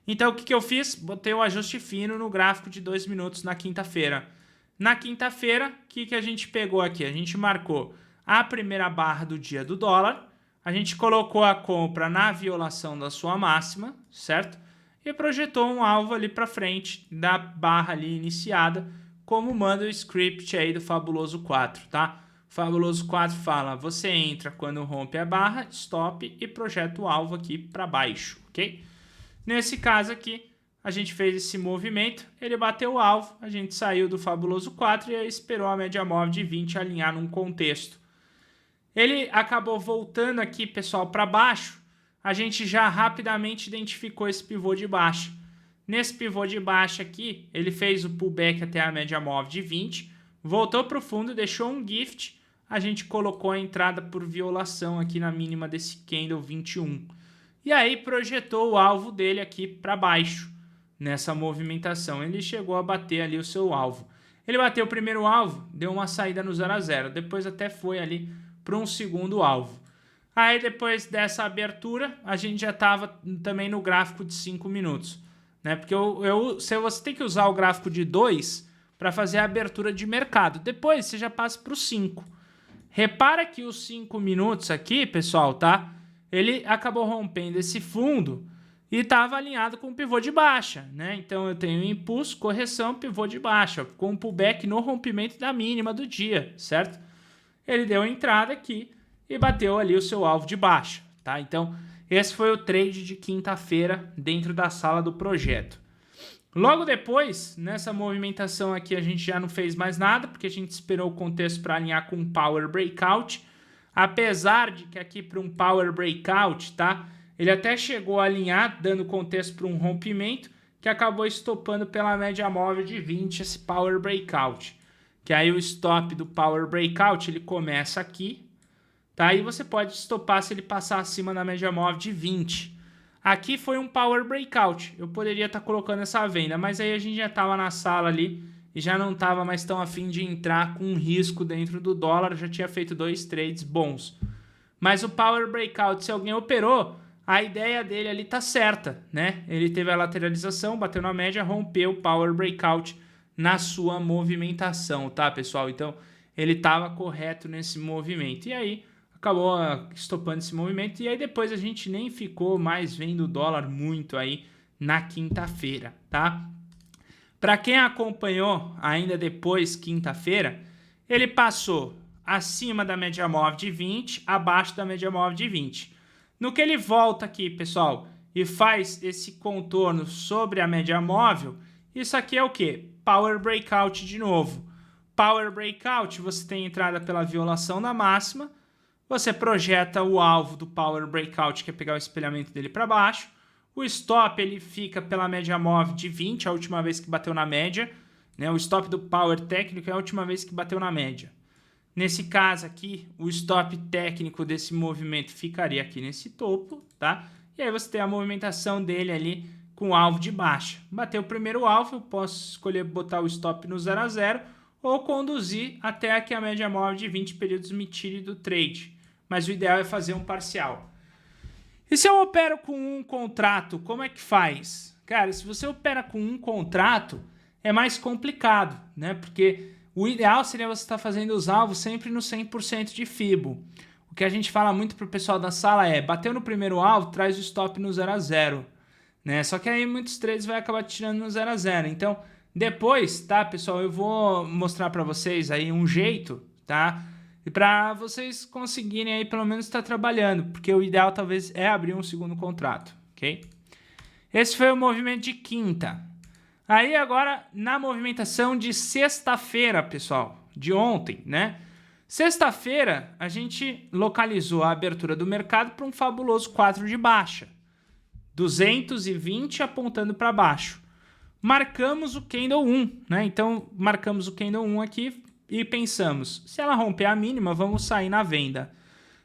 Então, o que eu fiz? Botei o ajuste fino no gráfico de 2 minutos na quinta-feira. Na quinta-feira, o que a gente pegou aqui? A gente marcou a primeira barra do dia do dólar, a gente colocou a compra na violação da sua máxima, certo? E projetou um alvo ali para frente da barra ali iniciada, como manda o script aí do fabuloso 4, tá? O fabuloso 4 fala, você entra quando rompe a barra, stop e projeta o alvo aqui para baixo, ok? Nesse caso aqui, a gente fez esse movimento, ele bateu o alvo, a gente saiu do fabuloso 4 e esperou a média móvel de 20 alinhar num contexto. Ele acabou voltando aqui, pessoal, para baixo, a gente já rapidamente identificou esse pivô de baixa. Nesse pivô de baixa aqui, ele fez o pullback até a média móvel de 20, voltou para o fundo, deixou um gift, a gente colocou a entrada por violação aqui na mínima desse candle 21. E aí projetou o alvo dele aqui para baixo, nessa movimentação. Ele chegou a bater ali o seu alvo. Ele bateu o primeiro alvo, deu uma saída no 0 a 0, depois até foi ali para um segundo alvo. Aí depois dessa abertura, a gente já estava também no gráfico de 5 minutos. Né? Porque você tem que usar o gráfico de 2 para fazer a abertura de mercado. Depois você já passa para o 5. Repara que os 5 minutos aqui, pessoal, tá? Ele acabou rompendo esse fundo e estava alinhado com o pivô de baixa, né? Então eu tenho impulso, correção, pivô de baixa, com um pullback no rompimento da mínima do dia, certo? Ele deu entrada aqui e bateu ali o seu alvo de baixa, tá? Então esse foi o trade de quinta-feira dentro da sala do projeto. Logo depois, nessa movimentação aqui, a gente já não fez mais nada, porque a gente esperou o contexto para alinhar com o Power Breakout. Apesar de que aqui para um Power Breakout, tá? Ele até chegou a alinhar, dando contexto para um rompimento, que acabou estopando pela média móvel de 20 esse Power Breakout. Que aí o stop do Power Breakout, ele começa aqui, tá? E você pode estopar se ele passar acima da média móvel de 20. Aqui foi um Power Breakout. Eu poderia estar colocando essa venda, mas aí a gente já estava na sala ali e já não estava mais tão afim de entrar com um risco dentro do dólar. Já tinha feito 2 trades bons. Mas o Power Breakout, se alguém operou, a ideia dele ali tá certa, né? Ele teve a lateralização, bateu na média, rompeu o Power Breakout na sua movimentação, tá, pessoal? Então, ele estava correto nesse movimento. E aí, acabou estopando esse movimento. E aí, depois a gente nem ficou mais vendo o dólar muito aí na quinta-feira, tá? Para quem acompanhou ainda depois, quinta-feira, ele passou acima da média móvel de 20, abaixo da média móvel de 20. No que ele volta aqui, pessoal, e faz esse contorno sobre a média móvel, isso aqui é o quê? Power Breakout de novo. Power Breakout, você tem entrada pela violação da máxima, você projeta o alvo do Power Breakout, que é pegar o espelhamento dele para baixo. O stop ele fica pela média móvel de 20, a última vez que bateu na média, né? O stop do Power técnico é a última vez que bateu na média. Nesse caso aqui, o stop técnico desse movimento ficaria aqui nesse topo, tá? E aí você tem a movimentação dele ali com o alvo de baixa. Bateu o primeiro alvo, eu posso escolher botar o stop no 0 a 0 ou conduzir até que a média móvel de 20 períodos me tire do trade. Mas o ideal é fazer um parcial. E se eu opero com um contrato, como é que faz? Cara, se você opera com um contrato, é mais complicado, né? Porque o ideal seria você estar fazendo os alvos sempre no 100% de FIBO. O que a gente fala muito para o pessoal da sala é, bateu no primeiro alvo, traz o stop no 0 a 0, né? Só que aí muitos trades vai acabar tirando no 0 a 0. Então, depois, tá, pessoal, eu vou mostrar para vocês aí um jeito, tá? E para vocês conseguirem aí pelo menos estar trabalhando, porque o ideal talvez é abrir um segundo contrato, ok? Esse foi o movimento de quinta. Aí agora na movimentação de sexta-feira, pessoal, de ontem, né? Sexta-feira a gente localizou a abertura do mercado para um fabuloso 4 de baixa. 220 apontando para baixo. Marcamos o Candle 1, né? Então marcamos o Candle 1 aqui e pensamos, se ela romper a mínima, vamos sair na venda.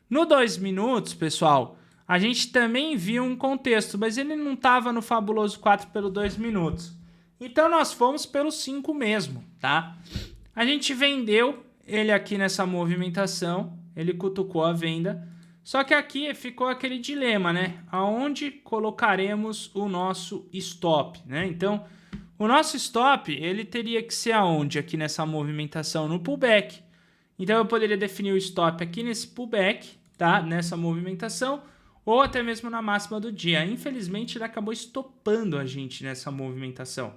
No 2 minutos, pessoal, a gente também viu um contexto, mas ele não estava no fabuloso 4 pelo 2 minutos. Então, nós fomos pelo 5 mesmo, tá? A gente vendeu ele aqui nessa movimentação, ele cutucou a venda, só que aqui ficou aquele dilema, né? Aonde colocaremos o nosso stop, né? Então, o nosso stop, ele teria que ser aonde? Aqui nessa movimentação, no pullback. Então, eu poderia definir o stop aqui nesse pullback, tá? Nessa movimentação, ou até mesmo na máxima do dia. Infelizmente, ele acabou estopando a gente nessa movimentação.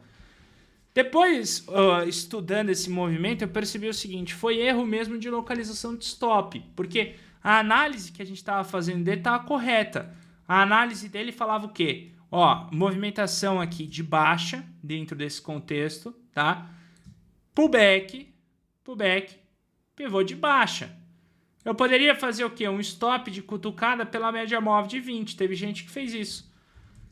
Depois, estudando esse movimento, eu percebi o seguinte, foi erro mesmo de localização de stop, porque a análise que a gente estava fazendo dele estava correta. A análise dele falava o quê? Ó, movimentação aqui de baixa, dentro desse contexto, tá? Pullback, pivô de baixa. Eu poderia fazer o quê? Um stop de cutucada pela média móvel de 20, teve gente que fez isso.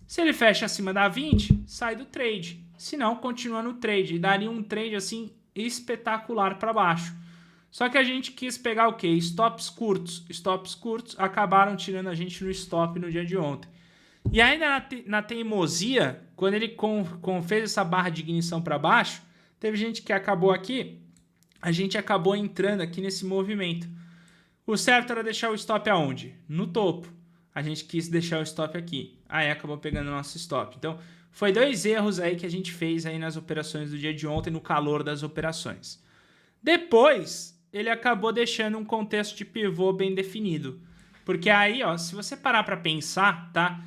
Se ele fecha acima da 20, sai do trade. Se não, continua no trade. E daria um trade assim espetacular para baixo. Só que a gente quis pegar o quê? Stops curtos. Stops curtos acabaram tirando a gente no stop no dia de ontem. E ainda na teimosia, quando ele fez essa barra de ignição para baixo, teve gente que acabou aqui, a gente acabou entrando aqui nesse movimento. O certo era deixar o stop aonde? No topo. A gente quis deixar o stop aqui. Aí acabou pegando o nosso stop. Então, foi 2 erros aí que a gente fez aí nas operações do dia de ontem, no calor das operações. Depois, ele acabou deixando um contexto de pivô bem definido. Porque aí, ó, se você parar para pensar, tá?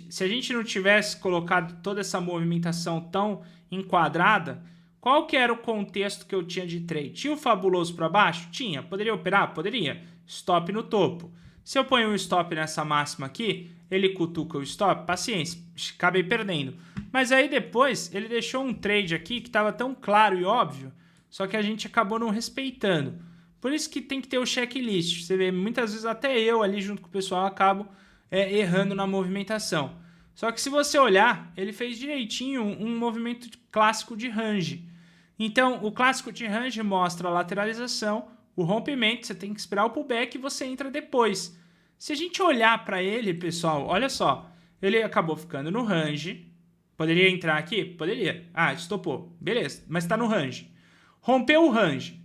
Se a gente não tivesse colocado toda essa movimentação tão enquadrada, qual que era o contexto que eu tinha de trade? Tinha o fabuloso para baixo? Tinha. Poderia operar? Poderia. Stop no topo. Se eu ponho um stop nessa máxima aqui, ele cutuca o stop, paciência, acabei perdendo. Mas aí depois ele deixou um trade aqui que estava tão claro e óbvio, só que a gente acabou não respeitando. Por isso que tem que ter o checklist. Você vê, muitas vezes até eu ali junto com o pessoal acabo errando na movimentação. Só que se você olhar, ele fez direitinho um movimento clássico de range. Então, o clássico de range mostra a lateralização, o rompimento, você tem que esperar o pullback e você entra depois. Se a gente olhar para ele, pessoal, olha só, ele acabou ficando no range. Poderia entrar aqui? Poderia. Ah, estopou. Beleza, mas está no range. Rompeu o range.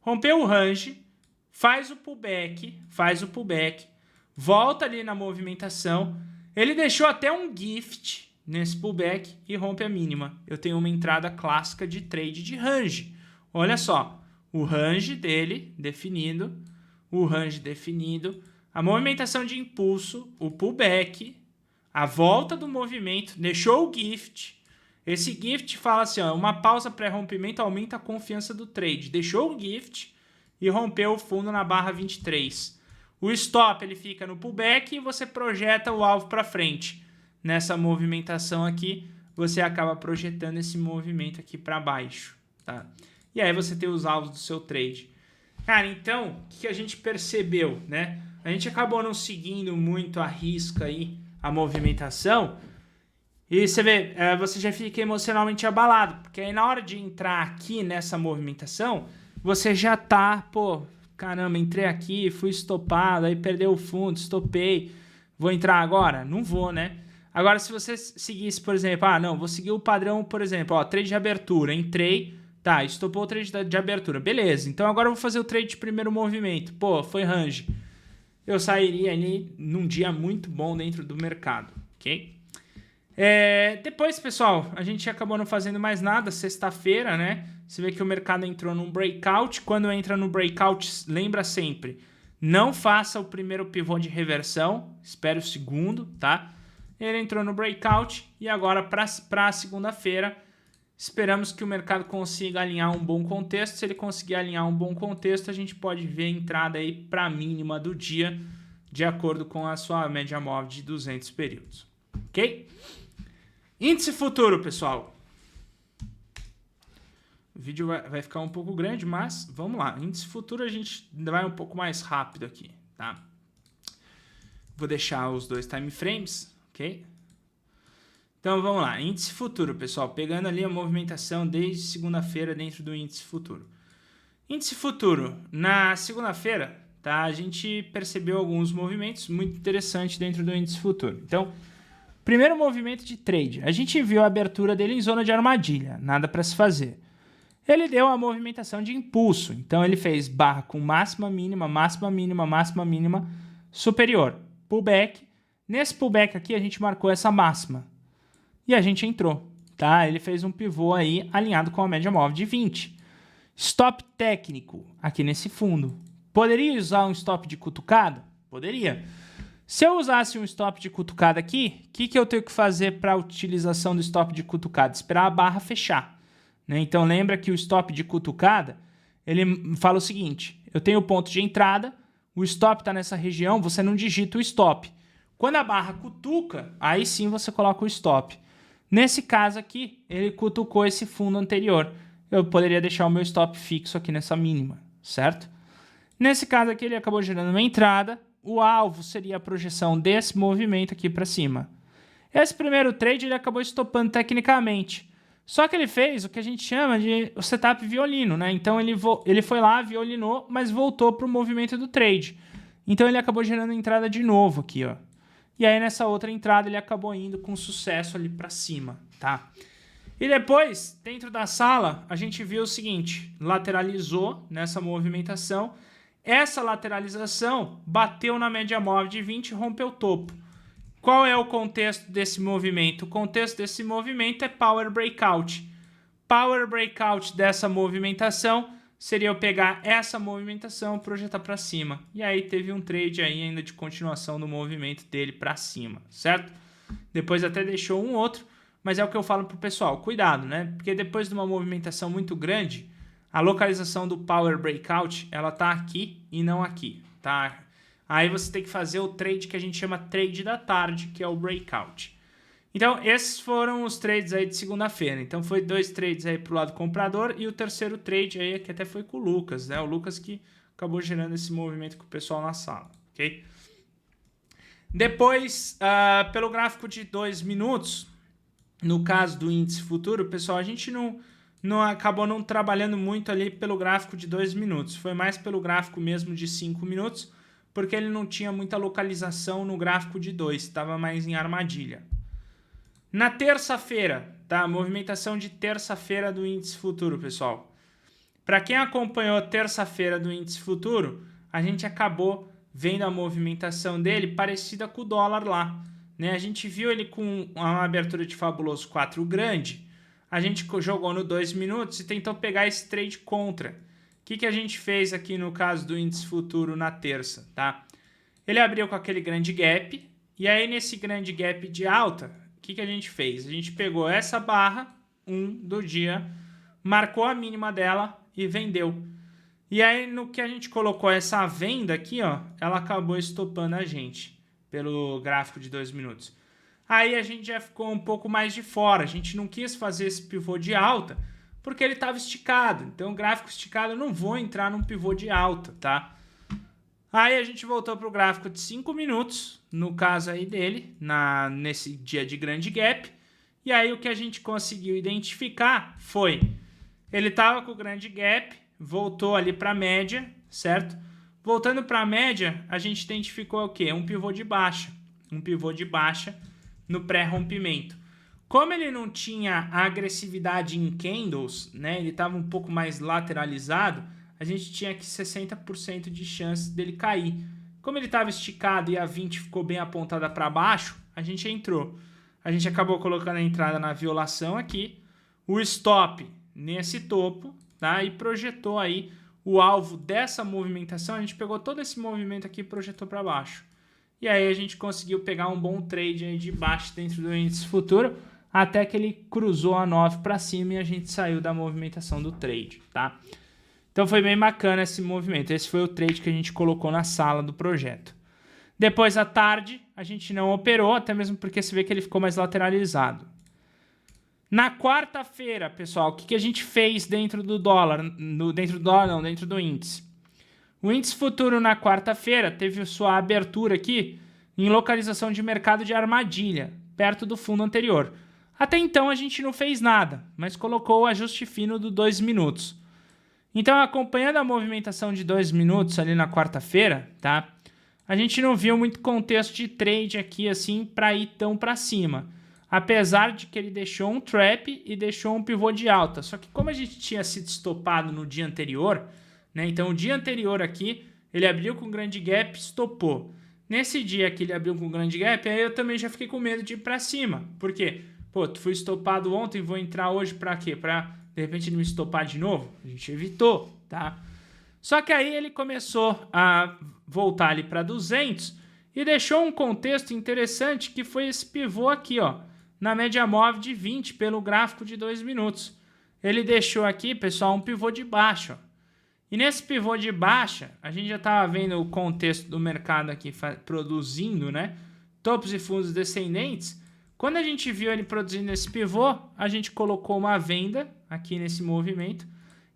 Rompeu o range, faz o pullback, volta ali na movimentação. Ele deixou até um gift nesse pullback e rompe a mínima. Eu tenho uma entrada clássica de trade de range. Olha só, o range dele definido, a movimentação de impulso, o pullback, a volta do movimento, deixou o gift. Esse gift fala assim, ó, uma pausa pré-rompimento aumenta a confiança do trade. Deixou o gift e rompeu o fundo na barra 23. O stop ele fica no pullback e você projeta o alvo para frente. Nessa movimentação aqui, você acaba projetando esse movimento aqui para baixo, tá? E aí você tem os alvos do seu trade. Cara, então, o que a gente percebeu, né? A gente acabou não seguindo muito a risca aí, a movimentação. E você vê, você já fica emocionalmente abalado, porque aí na hora de entrar aqui nessa movimentação, você já tá, pô, caramba, entrei aqui, fui estopado, aí perdeu o fundo, estopei, vou entrar agora? Não vou, né? Agora, se você seguisse, por exemplo, não, vou seguir o padrão, por exemplo, ó, trade de abertura, entrei, tá, estopou o trade de abertura, beleza, então agora eu vou fazer o trade de primeiro movimento, pô, foi range. Eu sairia ali num dia muito bom dentro do mercado, ok? Depois, pessoal, a gente acabou não fazendo mais nada, sexta-feira, né? Você vê que o mercado entrou num breakout. Quando entra no breakout, lembra sempre, não faça o primeiro pivô de reversão, espere o segundo, tá? Ele entrou no breakout e agora para a segunda-feira, esperamos que o mercado consiga alinhar um bom contexto. Se ele conseguir alinhar um bom contexto, a gente pode ver a entrada aí para a mínima do dia, de acordo com a sua média móvel de 200 períodos, ok? Índice futuro, pessoal. O vídeo vai ficar um pouco grande, mas vamos lá. Índice futuro a gente vai um pouco mais rápido aqui, tá? Vou deixar os dois time frames, ok? Então vamos lá. Índice futuro, pessoal. Pegando ali a movimentação desde segunda-feira dentro do índice futuro. Índice futuro. Na segunda-feira, tá? A gente percebeu alguns movimentos muito interessantes dentro do índice futuro. Então, primeiro movimento de trade. A gente viu a abertura dele em zona de armadilha. Nada para se fazer. Ele deu a movimentação de impulso. Então, ele fez barra com máxima, mínima, superior. Pullback. Nesse pullback aqui, a gente marcou essa máxima. E a gente entrou, tá? Ele fez um pivô aí alinhado com a média móvel de 20. Stop técnico aqui nesse fundo. Poderia usar um stop de cutucada? Poderia. Se eu usasse um stop de cutucada aqui, o que eu tenho que fazer para a utilização do stop de cutucada? Esperar a barra fechar, né? Então lembra que o stop de cutucada, ele fala o seguinte, eu tenho o ponto de entrada, o stop está nessa região, você não digita o stop. Quando a barra cutuca, aí sim você coloca o stop. Nesse caso aqui, ele cutucou esse fundo anterior. Eu poderia deixar o meu stop fixo aqui nessa mínima, certo? Nesse caso aqui, ele acabou gerando uma entrada. O alvo seria a projeção desse movimento aqui para cima. Esse primeiro trade ele acabou estopando tecnicamente. Só que ele fez o que a gente chama de o setup violino, né? Então ele foi lá, violinou, mas voltou para o movimento do trade. Então ele acabou gerando entrada de novo aqui, ó. E aí nessa outra entrada ele acabou indo com sucesso ali para cima, tá? E depois, dentro da sala, a gente viu o seguinte, lateralizou nessa movimentação. Essa lateralização bateu na média móvel de 20 e rompeu o topo. Qual é o contexto desse movimento? O contexto desse movimento é Power Breakout. Power Breakout dessa movimentação seria eu pegar essa movimentação e projetar para cima. E aí teve um trade aí ainda de continuação do movimento dele para cima, certo? Depois até deixou um outro, mas é o que eu falo pro pessoal, cuidado, né? Porque depois de uma movimentação muito grande, a localização do Power Breakout, ela tá aqui e não aqui, tá? Aí você tem que fazer o trade que a gente chama trade da tarde, que é o Breakout. Então, esses foram os trades aí de segunda-feira. Então, foi 2 trades aí pro lado comprador e o terceiro trade aí, que até foi com o Lucas, né? O Lucas que acabou gerando esse movimento com o pessoal na sala, ok? Depois, pelo gráfico de 2 minutos, no caso do índice futuro, pessoal, a gente acabou não trabalhando muito ali pelo gráfico de 2 minutos. Foi mais pelo gráfico mesmo de 5 minutos, porque ele não tinha muita localização no gráfico de 2, estava mais em armadilha. Na terça-feira, tá? Movimentação de terça-feira do índice futuro, pessoal. Para quem acompanhou a terça-feira do índice futuro, a gente acabou vendo a movimentação dele parecida com o dólar lá, né? A gente viu ele com uma abertura de fabuloso 4 grande, a gente jogou no 2 minutos e tentou pegar esse trade contra. O que a gente fez aqui no caso do índice futuro na terça, tá? Ele abriu com aquele grande gap, e aí nesse grande gap de alta, o que a gente fez? A gente pegou essa barra 1 do dia, marcou a mínima dela e vendeu. E aí, no que a gente colocou essa venda aqui, ó, ela acabou estopando a gente pelo gráfico de 2 minutos. Aí a gente já ficou um pouco mais de fora. A gente não quis fazer esse pivô de alta porque ele estava esticado. Então, o gráfico esticado eu não vou entrar num pivô de alta, tá? Aí a gente voltou para o gráfico de 5 minutos, no caso aí dele, nesse dia de grande gap. E aí o que a gente conseguiu identificar foi, ele estava com o grande gap, voltou ali para a média, certo? Voltando para a média, a gente identificou o quê? Um pivô de baixa. Um pivô de baixa no pré-rompimento. Como ele não tinha agressividade em candles, né? Ele estava um pouco mais lateralizado, a gente tinha aqui 60% de chance dele cair. Como ele estava esticado e a 20 ficou bem apontada para baixo, a gente entrou. A gente acabou colocando a entrada na violação aqui, o stop nesse topo, tá? E projetou aí o alvo dessa movimentação. A gente pegou todo esse movimento aqui e projetou para baixo. E aí a gente conseguiu pegar um bom trade aí de baixo dentro do índice futuro, até que ele cruzou a 9 para cima e a gente saiu da movimentação do trade, tá? Então foi bem bacana esse movimento. Esse foi o trade que a gente colocou na sala do projeto. Depois, à tarde, a gente não operou, até mesmo porque você vê que ele ficou mais lateralizado. Na quarta-feira, pessoal, o que a gente fez dentro do dólar? Dentro do índice. O índice futuro na quarta-feira teve sua abertura aqui em localização de mercado de armadilha, perto do fundo anterior. Até então a gente não fez nada, mas colocou o ajuste fino do 2 minutos. Então, acompanhando a movimentação de 2 minutos ali na quarta-feira, tá? A gente não viu muito contexto de trade aqui assim para ir tão para cima. Apesar de que ele deixou um trap e deixou um pivô de alta. Só que como a gente tinha sido estopado no dia anterior, né? Então o dia anterior aqui, ele abriu com grande gap, estopou. Nesse dia que ele abriu com grande gap, aí eu também já fiquei com medo de ir para cima. Por quê? Pô, tu foi estopado ontem, vou entrar hoje para quê? Para de repente ele me estopar de novo? A gente evitou, tá? Só que aí ele começou a voltar ali para 200 e deixou um contexto interessante que foi esse pivô aqui, ó, na média móvel de 20 pelo gráfico de 2 minutos. Ele deixou aqui, pessoal, um pivô de baixa, ó. E nesse pivô de baixa, a gente já estava vendo o contexto do mercado aqui produzindo, né? Topos e fundos descendentes. Quando a gente viu ele produzindo esse pivô, a gente colocou uma venda aqui nesse movimento,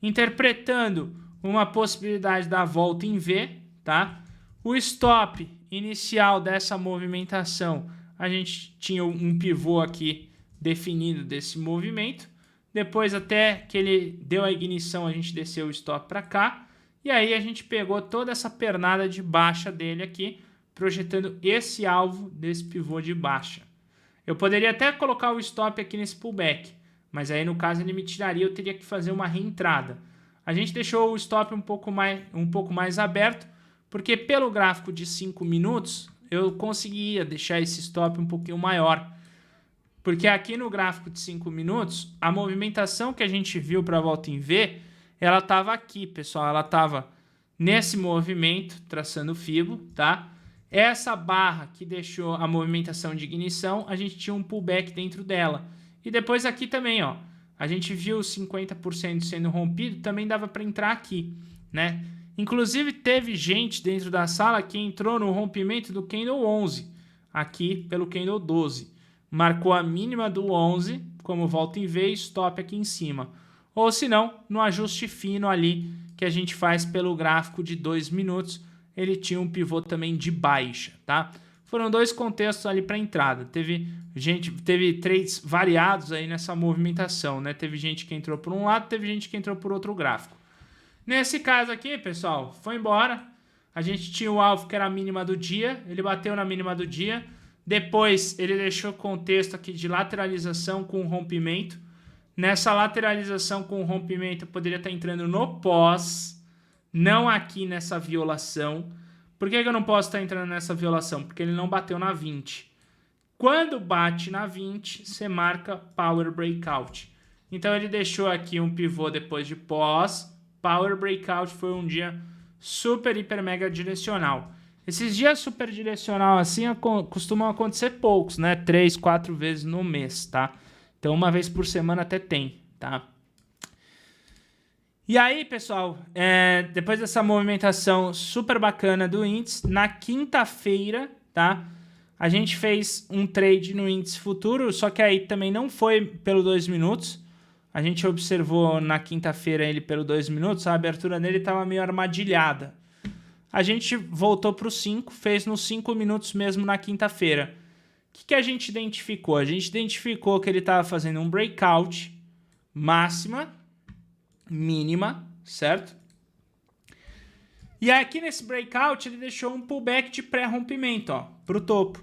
interpretando uma possibilidade da volta em V, tá? O stop inicial dessa movimentação, a gente tinha um pivô aqui definido desse movimento. Depois, até que ele deu a ignição, a gente desceu o stop para cá. E aí a gente pegou toda essa pernada de baixa dele aqui, projetando esse alvo desse pivô de baixa. Eu poderia até colocar o stop aqui nesse pullback, mas aí no caso ele me tiraria, eu teria que fazer uma reentrada. A gente deixou o stop um pouco mais aberto, porque pelo gráfico de 5 minutos, eu conseguia deixar esse stop um pouquinho maior. Porque aqui no gráfico de 5 minutos, a movimentação que a gente viu para a volta em V, ela estava aqui, pessoal. Ela estava nesse movimento, traçando o Fibo, tá? Essa barra que deixou a movimentação de ignição, a gente tinha um pullback dentro dela. E depois aqui também, ó, a gente viu 50% sendo rompido, também dava para entrar aqui, né? Inclusive teve gente dentro da sala que entrou no rompimento do candle 11, aqui pelo candle 12. Marcou a mínima do 11 como volta em V e stop aqui em cima. Ou se não, no ajuste fino ali que a gente faz pelo gráfico de 2 minutos, ele tinha um pivô também de baixa, tá? Foram dois contextos ali para entrada. Teve trades variados aí nessa movimentação, né? Teve gente que entrou por um lado, teve gente que entrou por outro gráfico. Nesse caso aqui, pessoal, foi embora. A gente tinha o alvo que era a mínima do dia, ele bateu na mínima do dia. Depois ele deixou contexto aqui de lateralização com rompimento. Nessa lateralização com rompimento, eu poderia estar entrando no pós, não aqui nessa violação. Por que eu não posso estar entrando nessa violação? Porque ele não bateu na 20. Quando bate na 20, você marca Power Breakout. Então ele deixou aqui um pivô depois de pós. Power Breakout foi um dia super, hiper, mega direcional. Esses dias super direcional assim costumam acontecer poucos, né? 3, 4 vezes no mês, tá? Então uma vez por semana até tem, tá? E aí, pessoal, depois dessa movimentação super bacana do índice, na quinta-feira, tá? A gente fez um trade no índice futuro, só que aí também não foi pelo 2 minutos. A gente observou na quinta-feira ele pelo 2 minutos, a abertura dele estava meio armadilhada. A gente voltou para os 5, fez nos 5 minutos mesmo na quinta-feira. O que a gente identificou? A gente identificou que ele estava fazendo um breakout máxima, mínima, certo? E aqui nesse breakout ele deixou um pullback de pré-rompimento, ó, para o topo.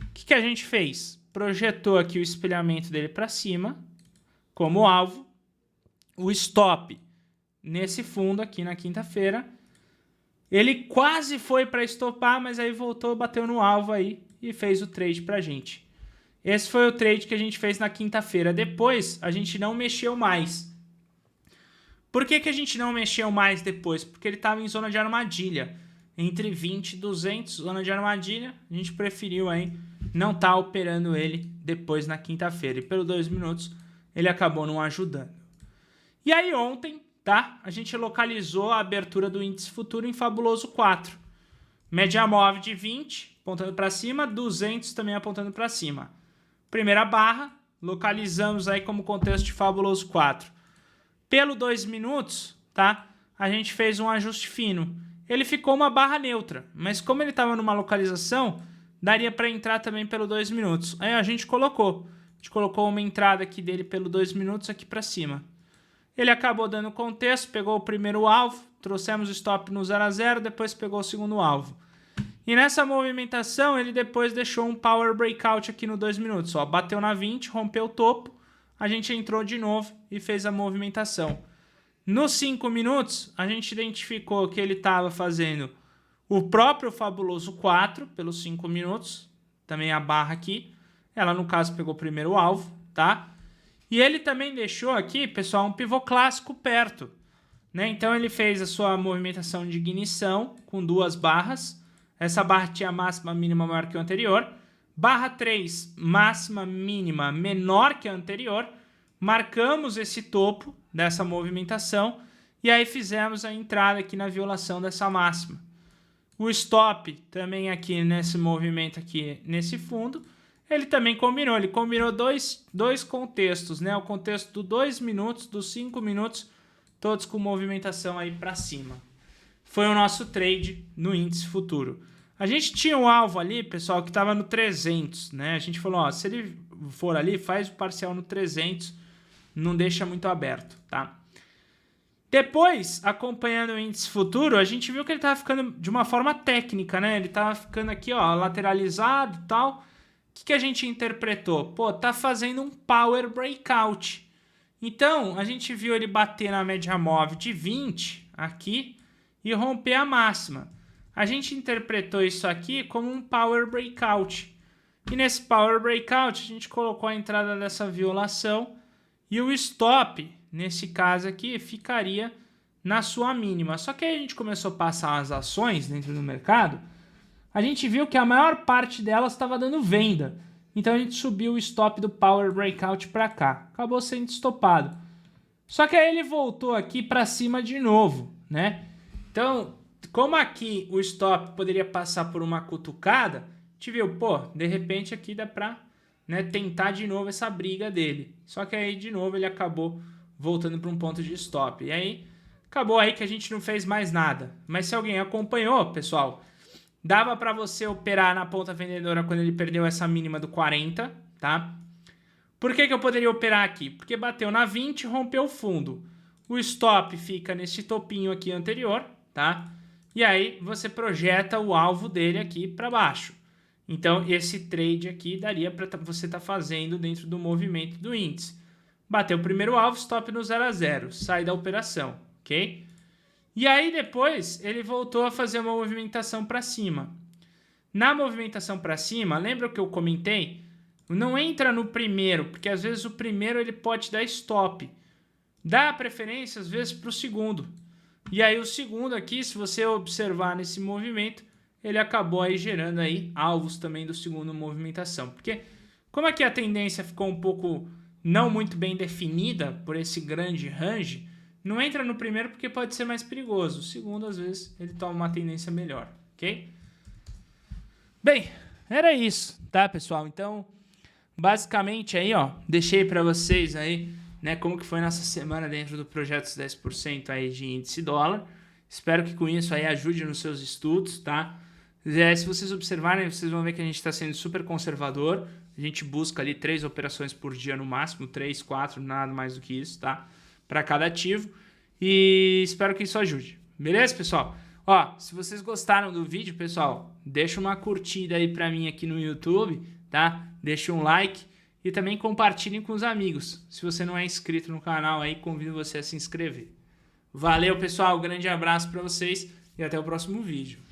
O que a gente fez? Projetou aqui o espelhamento dele para cima, como alvo, o stop nesse fundo aqui na quinta-feira. Ele quase foi para estopar, mas aí voltou, bateu no alvo aí e fez o trade pra gente. Esse foi o trade que a gente fez na quinta-feira. Depois a gente não mexeu mais. Por que a gente não mexeu mais depois? Porque ele estava em zona de armadilha. Entre 20 e 200, zona de armadilha. A gente preferiu aí não estar operando ele depois na quinta-feira. E pelo 2 minutos ele acabou não ajudando. E aí ontem, tá? A gente localizou a abertura do índice futuro em fabuloso 4. Média móvel de 20, apontando para cima. 200 também apontando para cima. Primeira barra, localizamos aí como contexto de fabuloso 4. Pelo 2 minutos, tá? A gente fez um ajuste fino. Ele ficou uma barra neutra, mas como ele estava numa localização, daria para entrar também pelo 2 minutos. Aí a gente colocou uma entrada aqui dele pelo 2 minutos aqui para cima. Ele acabou dando contexto, pegou o primeiro alvo, trouxemos o stop no 0 a 0, depois pegou o segundo alvo. E nessa movimentação ele depois deixou um power breakout aqui no 2 minutos. Ó, bateu na 20, rompeu o topo. A gente entrou de novo e fez a movimentação. Nos 5 minutos, a gente identificou que ele estava fazendo o próprio fabuloso 4 pelos 5 minutos. Também a barra aqui. Ela, no caso, pegou o primeiro alvo, tá? E ele também deixou aqui, pessoal, um pivô clássico perto, né? Então, ele fez a sua movimentação de ignição com 2 barras. Essa barra tinha máxima mínima maior que o anterior. Barra 3, máxima mínima menor que a anterior. Marcamos esse topo dessa movimentação e aí fizemos a entrada aqui na violação dessa máxima. O stop também aqui nesse movimento aqui nesse fundo, ele também combinou. Ele combinou dois contextos, né? O contexto do 2 minutos, dos 5 minutos, todos com movimentação aí para cima. Foi o nosso trade no índice futuro. A gente tinha um alvo ali, pessoal, que estava no 300, né? A gente falou, ó, se ele for ali, faz o parcial no 300, não deixa muito aberto, tá? Depois, acompanhando o índice futuro, a gente viu que ele estava ficando de uma forma técnica, né? Ele estava ficando aqui, ó, lateralizado e tal. O que a gente interpretou? Pô, tá fazendo um power breakout. Então, a gente viu ele bater na média móvel de 20 aqui e romper a máxima. A gente interpretou isso aqui como um power breakout. E nesse power breakout, a gente colocou a entrada dessa violação e o stop, nesse caso aqui, ficaria na sua mínima. Só que aí a gente começou a passar as ações dentro do mercado, a gente viu que a maior parte delas estava dando venda. Então a gente subiu o stop do power breakout para cá. Acabou sendo estopado. Só que aí ele voltou aqui para cima de novo, né? Então, como aqui o stop poderia passar por uma cutucada, a gente viu, pô, de repente aqui dá para, né, tentar de novo essa briga dele. Só que aí de novo ele acabou voltando para um ponto de stop. E aí Acabou aí que a gente não fez mais nada. Mas se alguém acompanhou, pessoal, dava para você operar na ponta vendedora quando ele perdeu essa mínima do 40, tá? Por que eu poderia operar aqui? Porque bateu na 20, rompeu o fundo. O stop fica nesse topinho aqui anterior, tá? E aí você projeta o alvo dele aqui para baixo. Então esse trade aqui daria para você estar fazendo dentro do movimento do índice. Bateu o primeiro alvo, stop no 0 a 0, sai da operação, ok? E aí depois ele voltou a fazer uma movimentação para cima. Na movimentação para cima, lembra o que eu comentei? Não entra no primeiro, porque às vezes o primeiro ele pode dar stop. Dá preferência às vezes para o segundo. E aí o segundo aqui, se você observar nesse movimento, ele acabou aí gerando aí alvos também do segundo movimentação. Porque como aqui a tendência ficou um pouco não muito bem definida por esse grande range, não entra no primeiro porque pode ser mais perigoso. O segundo, às vezes, ele toma uma tendência melhor, ok? Bem, era isso, tá, pessoal? Então, basicamente aí, ó, deixei para vocês aí, né, como que foi nossa semana dentro do projeto 10% aí de índice dólar. Espero que com isso aí ajude nos seus estudos, tá? Se vocês observarem, vocês vão ver que a gente está sendo super conservador. A gente busca ali 3 operações por dia no máximo, 3, 4, nada mais do que isso, tá? Para cada ativo. E espero que isso ajude. Beleza, pessoal? Ó, se vocês gostaram do vídeo, pessoal, deixa uma curtida aí para mim aqui no YouTube, tá? Deixa um like e também compartilhem com os amigos. Se você não é inscrito no canal aí, convido você a se inscrever. Valeu, pessoal. Grande abraço para vocês e até o próximo vídeo.